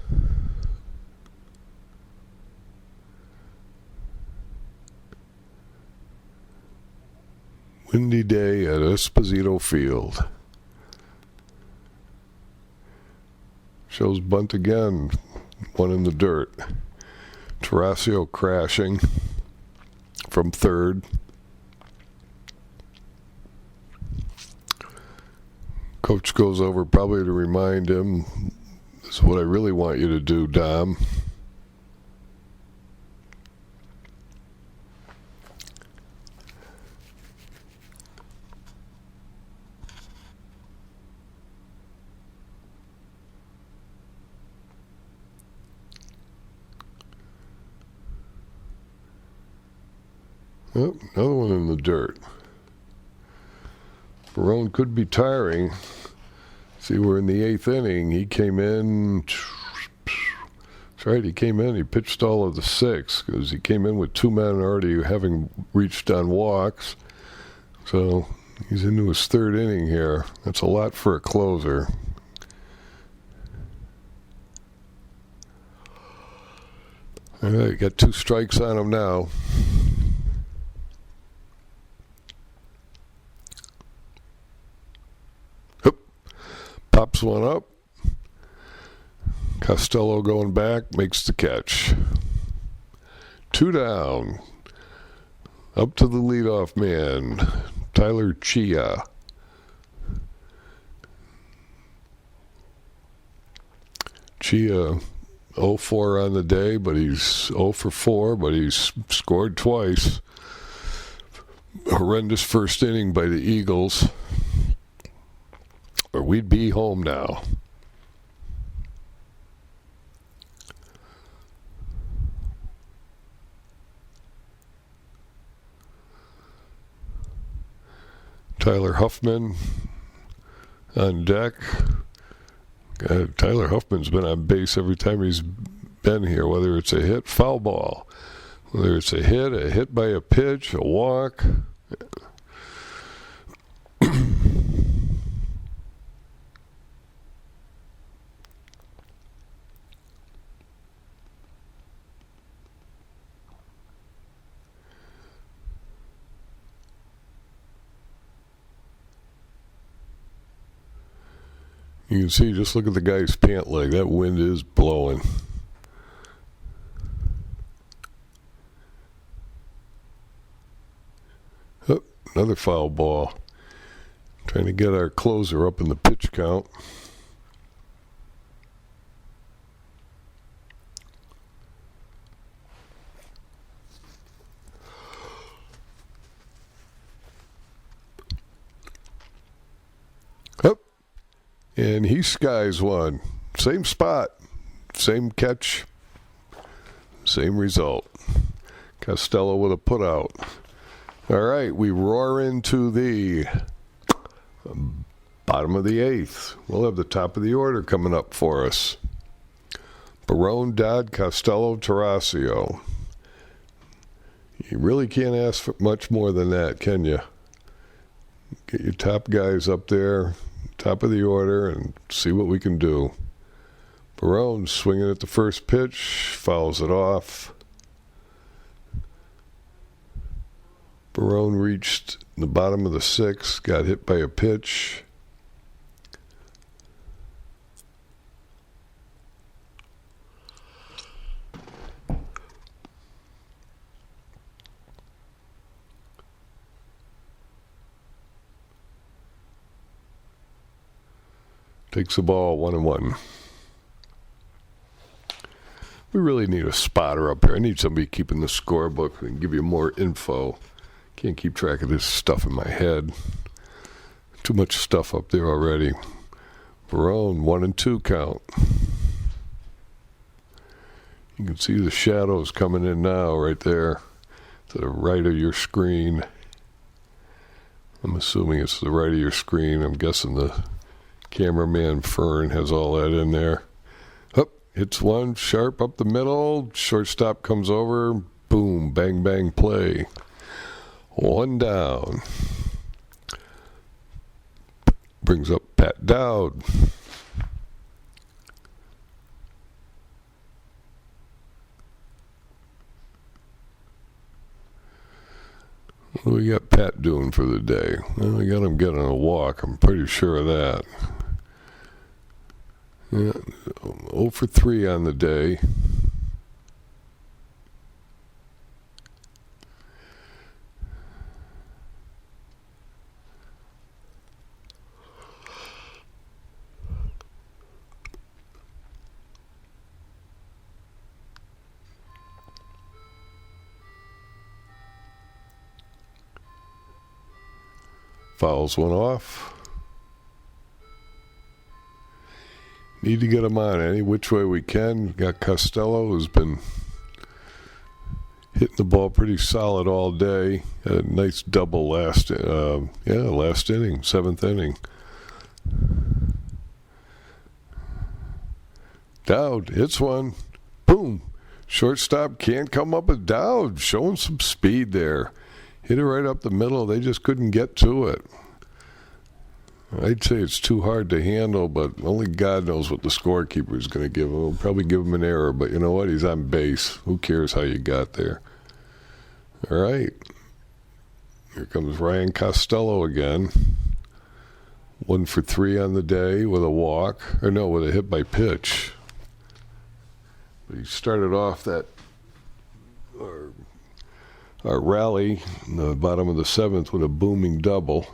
Windy day at Esposito Field. Shows bunt again. One in the dirt. Tarasio crashing from third. Coach goes over probably to remind him, this is what I really want you to do, Dom. Oh, another one in the dirt. Barone could be tiring. See, we're in the 8th inning. He came in. That's right, he came in. He pitched all of the 6 because he came in with 2 men already having reached on walks. So he's into his 3rd inning here. That's a lot for a closer. All right, got 2 strikes on him now. Pops one up. Costello going back, makes the catch. 2 down. Up to the leadoff man, Tyler Chia. Chia 0-4 on the day, but he's 0 for 4, but he's scored twice. Horrendous first inning by the Eagles. Or we'd be home now. Tyler Huffman on deck. God, Tyler Huffman's been on base every time he's been here, whether it's a hit, foul ball, whether it's a hit by a pitch, a walk. You can see, just look at the guy's pant leg. That wind is blowing. Oh, another foul ball. Trying to get our closer up in the pitch count. Up. And he skies one. Same spot, same catch, same result. Costello with a putout. All right, we roar into the bottom of the 8th. We'll have the top of the order coming up for us. Barone, Dodd, Costello, Tarasio. You really can't ask for much more than that, can you? Get your top guys up there, top of the order, and see what we can do. Barone swinging at the first pitch, fouls it off. Barone reached the bottom of the 6th, got hit by a pitch. Takes the ball 1-1. We really need a spotter up here. I need somebody keeping the scorebook who can give you more info. Can't keep track of this stuff in my head. Too much stuff up there already. Barone, 1-2 count. You can see the shadows coming in now right there to the right of your screen. I'm assuming it's the right of your screen. I'm guessing the cameraman Fern has all that in there. Up, hits one, sharp up the middle. Shortstop comes over. Boom, bang, bang, play. 1 down. Brings up Pat Dowd. What do we got Pat doing for the day? Well, we got him getting a walk. I'm pretty sure of that. Yeah, 0 for 3 on the day. Fouls one off. Need to get him on any which way we can. Got Costello, who's been hitting the ball pretty solid all day. Had a nice double last inning, 7th inning. Dowd hits one. Boom. Shortstop can't come up with Dowd. Showing some speed there. Hit it right up the middle. They just couldn't get to it. I'd say it's too hard to handle, but only God knows what the scorekeeper is going to give him. He'll probably give him an error, but you know what? He's on base. Who cares how you got there? All right. Here comes Ryan Costello again. 1 for 3 on the day with a walk. Or no, with a hit by pitch. But he started off that our rally in the bottom of the 7th with a booming double.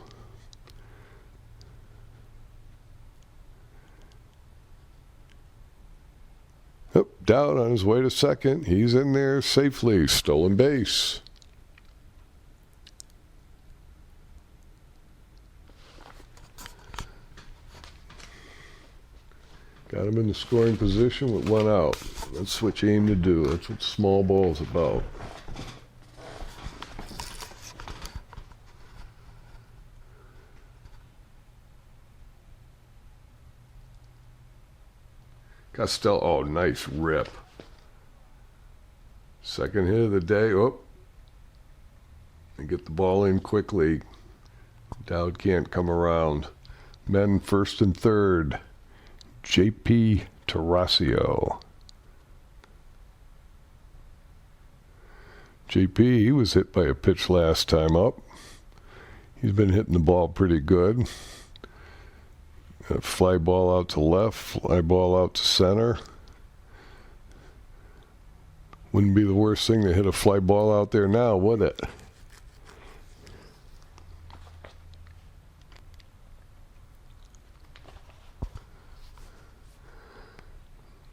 Dowd on his way to second. He's in there safely. Stolen base. Got him in the scoring position with 1 out. That's what you aim to do. That's what small ball's about. Costello, oh, nice rip. Second hit of the day. Oh, and get the ball in quickly. Dowd can't come around. Men first and third. J.P. Tarasio. J.P., he was hit by a pitch last time up. He's been hitting the ball pretty good. A fly ball out to left, fly ball out to center. Wouldn't be the worst thing to hit a fly ball out there now, would it?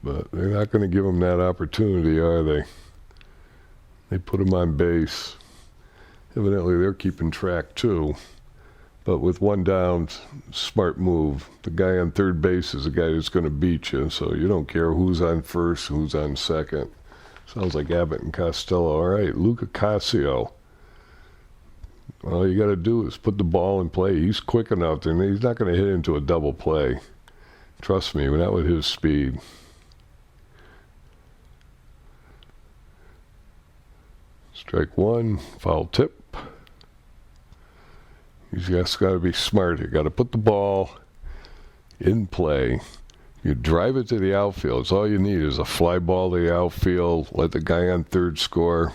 But they're not going to give him that opportunity, are they? They put him on base. Evidently, they're keeping track, too. But with one down, smart move. The guy on third base is the guy that's going to beat you, so you don't care who's on first, who's on second. Sounds like Abbott and Costello. All right, Luca Cascio. All you got to do is put the ball in play. He's quick enough, and he's not going to hit into a double play. Trust me, not with his speed. Strike one, foul tip. He's just got to be smart. You got to put the ball in play. You drive it to the outfield. It's all you need is a fly ball to the outfield. Let the guy on third score.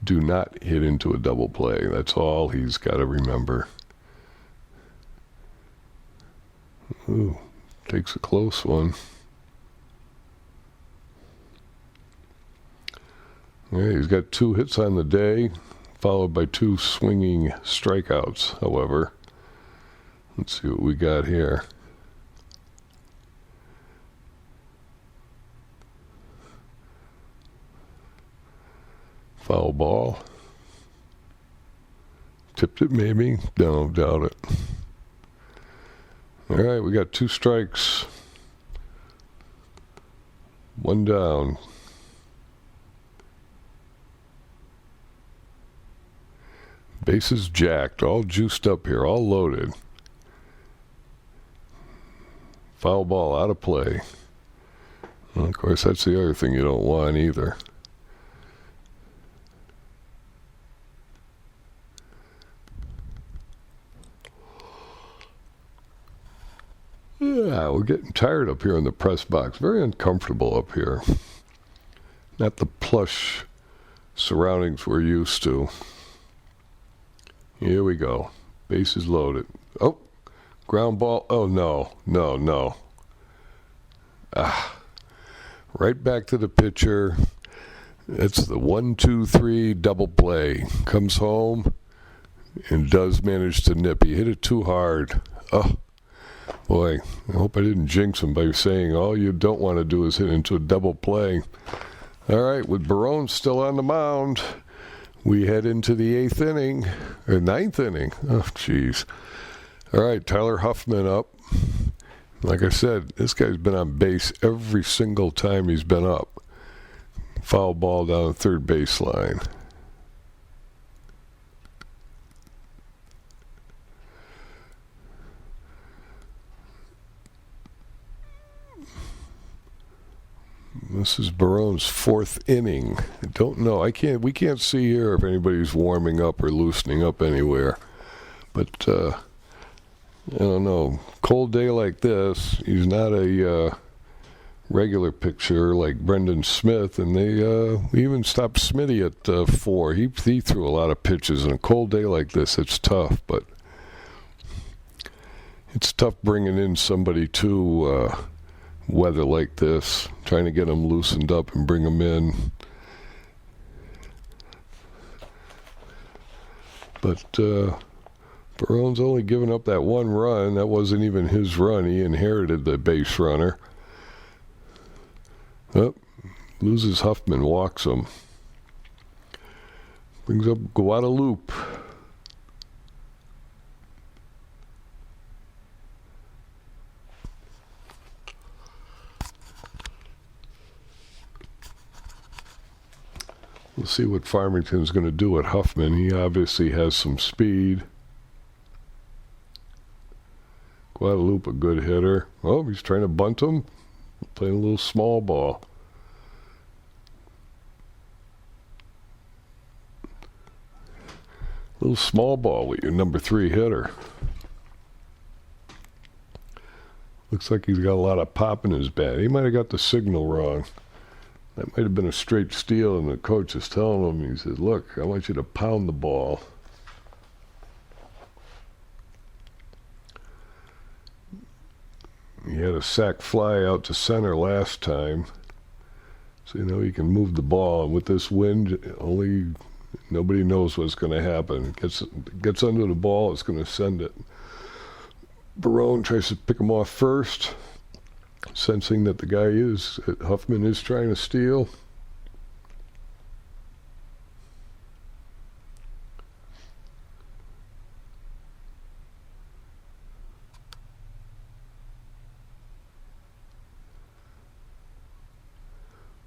Do not hit into a double play. That's all he's got to remember. Ooh, takes a close one. Yeah, he's got 2 hits on the day, followed by 2 swinging strikeouts, however. Let's see what we got here. Foul ball. Tipped it maybe? No, doubt it. All right, we got 2 strikes. 1 down. Bases jacked, all juiced up here, all loaded. Foul ball out of play. Well, of course, that's the other thing you don't want either. Yeah, we're getting tired up here in the press box. Very uncomfortable up here. Not the plush surroundings we're used to. Here we go. Bases loaded. Oh, ground ball. Oh, no. Right back to the pitcher. It's the 1-2-3 double play. Comes home and does manage to nip. He hit it too hard. Oh, boy. I hope I didn't jinx him by saying all you don't want to do is hit into a double play. All right, with Barone still on the mound, we head into the 8th inning, or 9th inning. Oh, jeez. All right, Tyler Huffman up. Like I said, this guy's been on base every single time he's been up. Foul ball down the third baseline. This is Barone's 4th inning. I don't know. We can't see here if anybody's warming up or loosening up anywhere. But I don't know. Cold day like this, he's not a regular pitcher like Brendan Smith, and they even stopped Smitty at 4. He threw a lot of pitches, and a cold day like this, it's tough. But it's tough bringing in somebody to weather like this, trying to get them loosened up and bring them in. But Barone's only given up that 1 run. That wasn't even his run. He inherited the base runner. Oh, loses Huffman, walks him. Brings up Guadalupe. We'll see what Farmington's going to do at Huffman. He obviously has some speed. Guadalupe, a good hitter. Oh, he's trying to bunt him. Playing a little small ball. Little small ball with your number 3 hitter. Looks like he's got a lot of pop in his bat. He might have got the signal wrong. That might have been a straight steal, and the coach is telling him, he said, look, I want you to pound the ball. He had a sac fly out to center last time. So, you know, he can move the ball. And with this wind, nobody knows what's going to happen. It gets under the ball, it's going to send it. Barone tries to pick him off first, sensing that Huffman is trying to steal.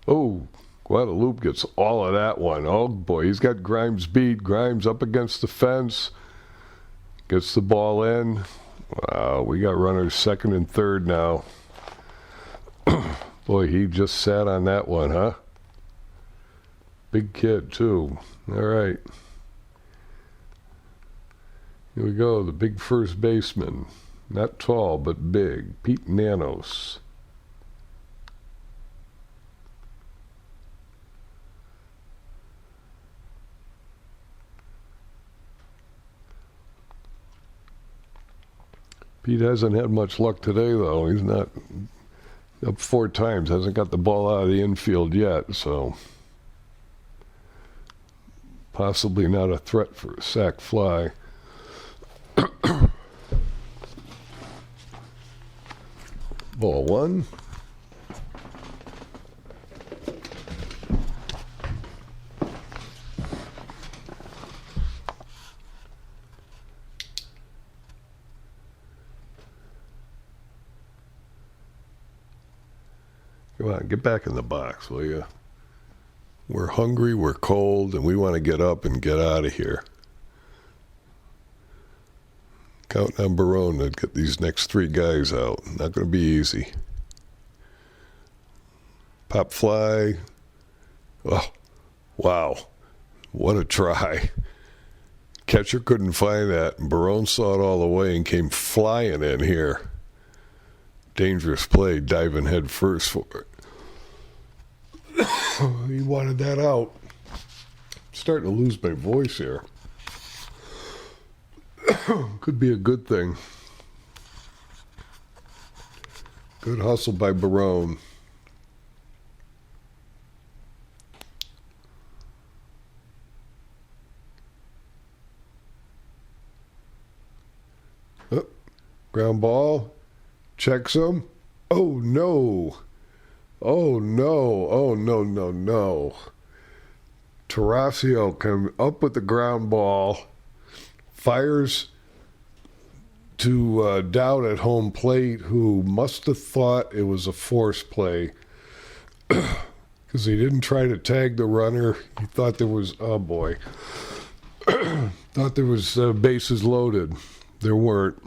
Oh, Guadalupe gets all of that one. Oh boy, he's got Grimes beat. Grimes up against the fence. Gets the ball in. Wow, we got runners second and third now. Boy, he just sat on that one, huh? Big kid, too. All right. Here we go, the big first baseman. Not tall, but big. Pete Nanos. Pete hasn't had much luck today, though. He's not up 4 times, hasn't got the ball out of the infield yet, so possibly not a threat for a sac fly. Ball 1. Come on, get back in the box, will you? We're hungry, we're cold, and we want to get up and get out of here. Counting on Barone to get these next 3 guys out. Not going to be easy. Pop fly. Oh, wow. What a try. Catcher couldn't find that, and Barone saw it all the way and came flying in here. Dangerous play, diving head first for it. He wanted that out. Starting to lose my voice here. Could be a good thing. Good hustle by Barone. Oh, ground ball. Checks him. Oh, no. Oh, no. Oh, no, no, no. Tarasio comes up with the ground ball, fires to Dowd at home plate, who must have thought it was a force play because he didn't try to tag the runner. He thought there was, oh boy, thought there was bases loaded. There weren't.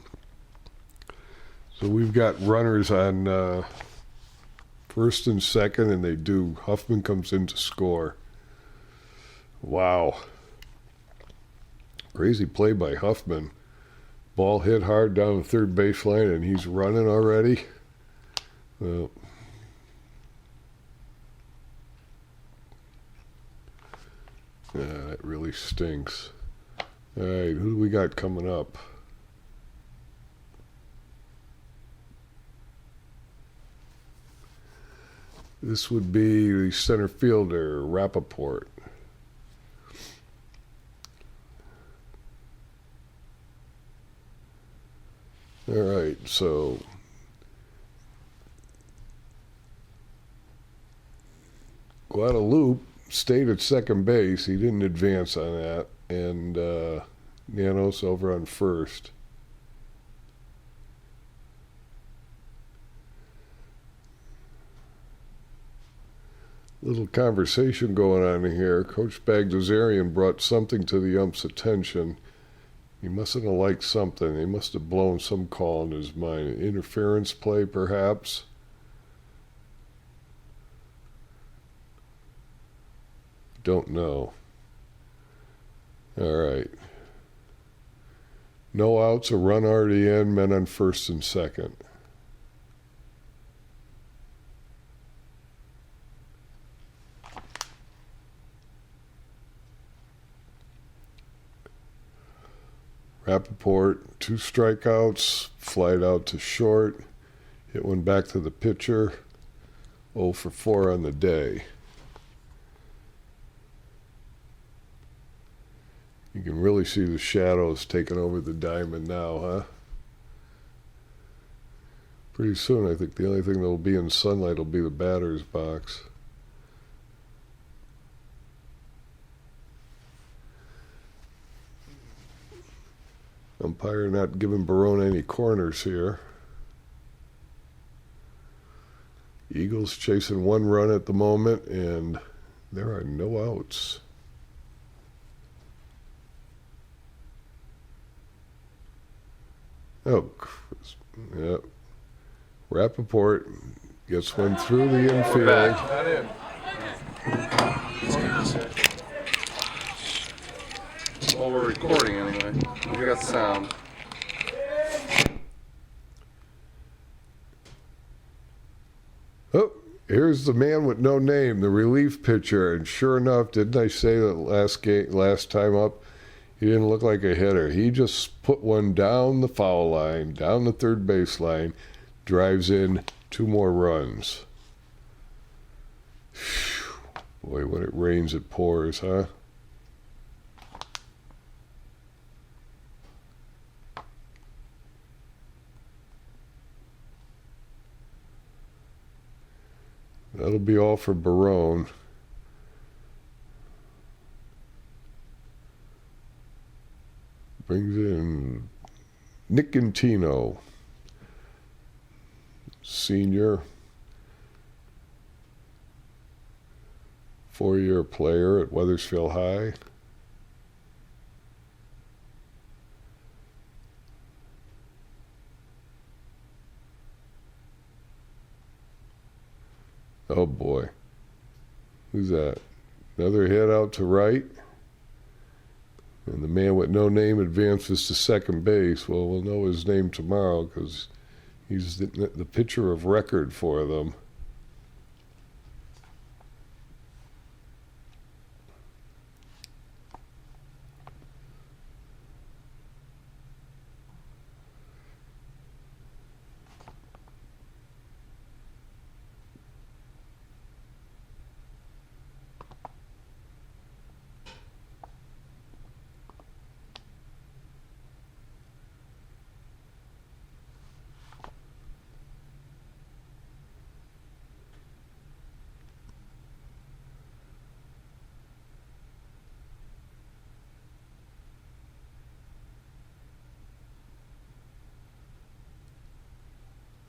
So we've got runners on first and second, and they do. Huffman comes in to score. Wow. Crazy play by Huffman. Ball hit hard down the third baseline, and he's running already. Well, that really stinks. All right, who do we got coming up? This would be the center fielder, Rappaport. All right, so Guadalupe stayed at second base. He didn't advance on that. And Nanos over on first. Little conversation going on here. Coach Bagdasarian brought something to the ump's attention. He mustn't have liked something. He must have blown some call in his mind. Interference play, perhaps. Don't know. All right. No outs, a run already in, men on first and second. Rappaport, 2 strikeouts, flied out to short, hit one back to the pitcher, 0 for 4 on the day. You can really see the shadows taking over the diamond now, huh? Pretty soon, I think the only thing that'll be in sunlight will be the batter's box. Umpire not giving Barone any corners here. Eagles chasing 1 run at the moment, and there are no outs. Oh, yeah. Rappaport gets one through the infield. Well, we're recording anyway. We got sound. Oh, here's the man with no name, the relief pitcher. And sure enough, didn't I say that last time up, he didn't look like a hitter. He just put one down the foul line, down the third base line, drives in 2 more runs. Boy, when it rains, it pours, huh? That'll be all for Barone. Brings in Nicantino, senior, 4-year player at Wethersfield High. Oh boy. Who's that? Another hit out to right. And the man with no name advances to second base. Well, we'll know his name tomorrow because he's the pitcher of record for them.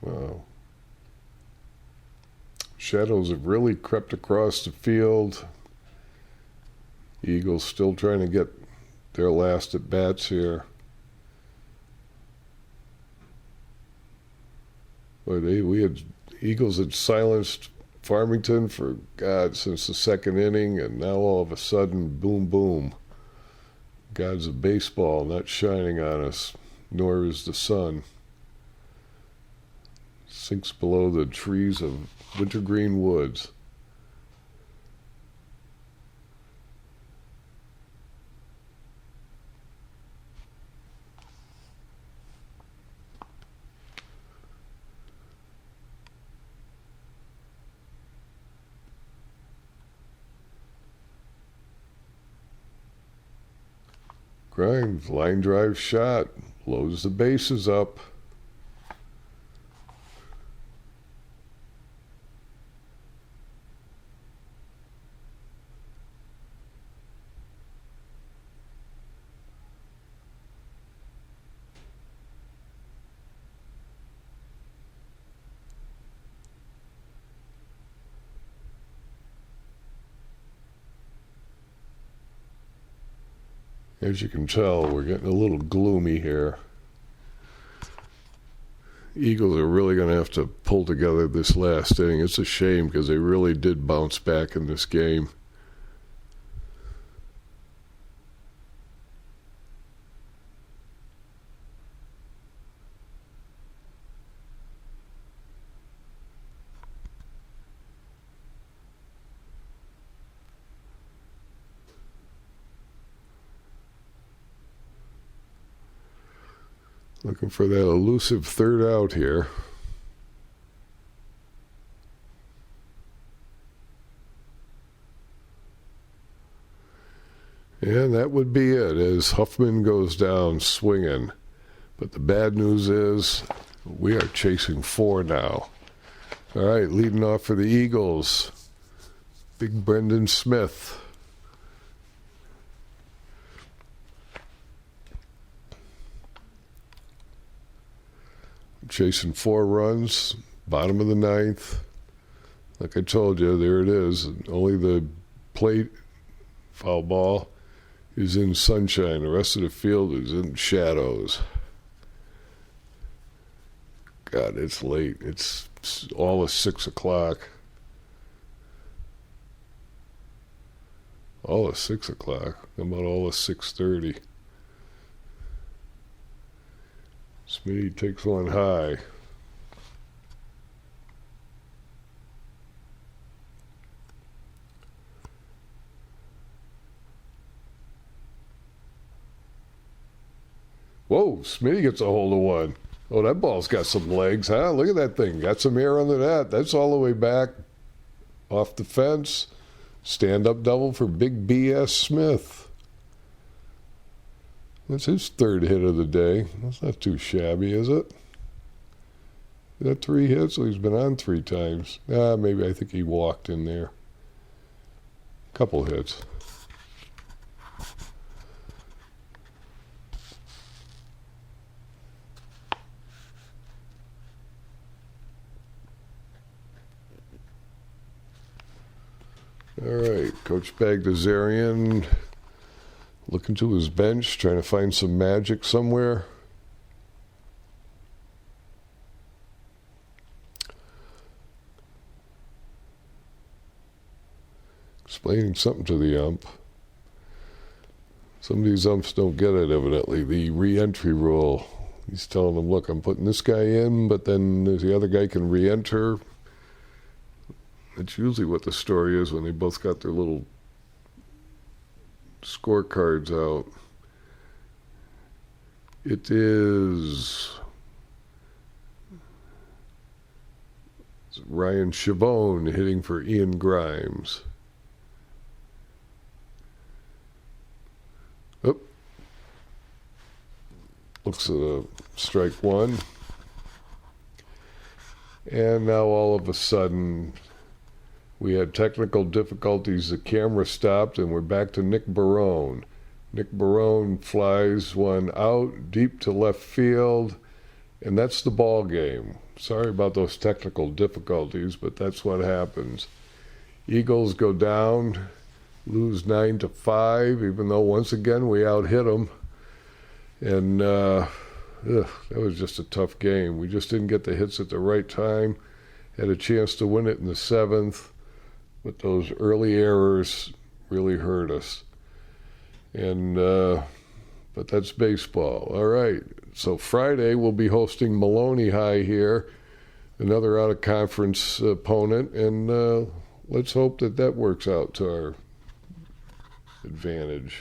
Wow. Shadows have really crept across the field. Eagles still trying to get their last at bats here. Boy, Eagles had silenced Farmington for God since the second inning, and now all of a sudden, boom, boom. Gods of baseball not shining on us, nor is the sun. Sinks below the trees of wintergreen woods. Grimes, line drive shot, blows the bases up. As you can tell, we're getting a little gloomy here. Eagles are really going to have to pull together this last inning. It's a shame because they really did bounce back in this game. Looking for that elusive third out here. And that would be it as Huffman goes down swinging. But the bad news is we are chasing 4 now. All right, leading off for the Eagles, Big Brendan Smith. Chasing 4 runs, bottom of the 9th. Like I told you, there it is. Only the plate foul ball is in sunshine. The rest of the field is in shadows. God, it's late. It's all of 6 o'clock. All of 6 o'clock. How about all of 6:30? Smitty takes one high. Whoa, Smitty gets a hold of one. Oh, that ball's got some legs, huh? Look at that thing. Got some air under that. That's all the way back off the fence. Stand-up double for Big B.S. Smith. That's his 3rd hit of the day. That's not too shabby, is it? Is that 3 hits? Well, he's been on 3 times. Maybe I think he walked in there. Couple hits. All right, Coach Bagdasarian looking to his bench, trying to find some magic somewhere. Explaining something to the ump. Some of these umps don't get it, evidently. The re-entry rule. He's telling them, look, I'm putting this guy in, but then the other guy can re-enter. That's usually what the story is when they both got their little scorecards out. It is Ryan Chabon hitting for Ian Grimes. Oh. Looks at a strike 1. And now all of a sudden we had technical difficulties. The camera stopped, and we're back to Nick Barone. Nick Barone flies one out deep to left field, and that's the ball game. Sorry about those technical difficulties, but that's what happens. Eagles go down, lose 9-5, even though once again we out-hit them. And that was just a tough game. We just didn't get the hits at the right time. Had a chance to win it in the 7th. But those early errors really hurt us. And but that's baseball. All right. So Friday we'll be hosting Maloney High here, another out-of-conference opponent, and let's hope that works out to our advantage.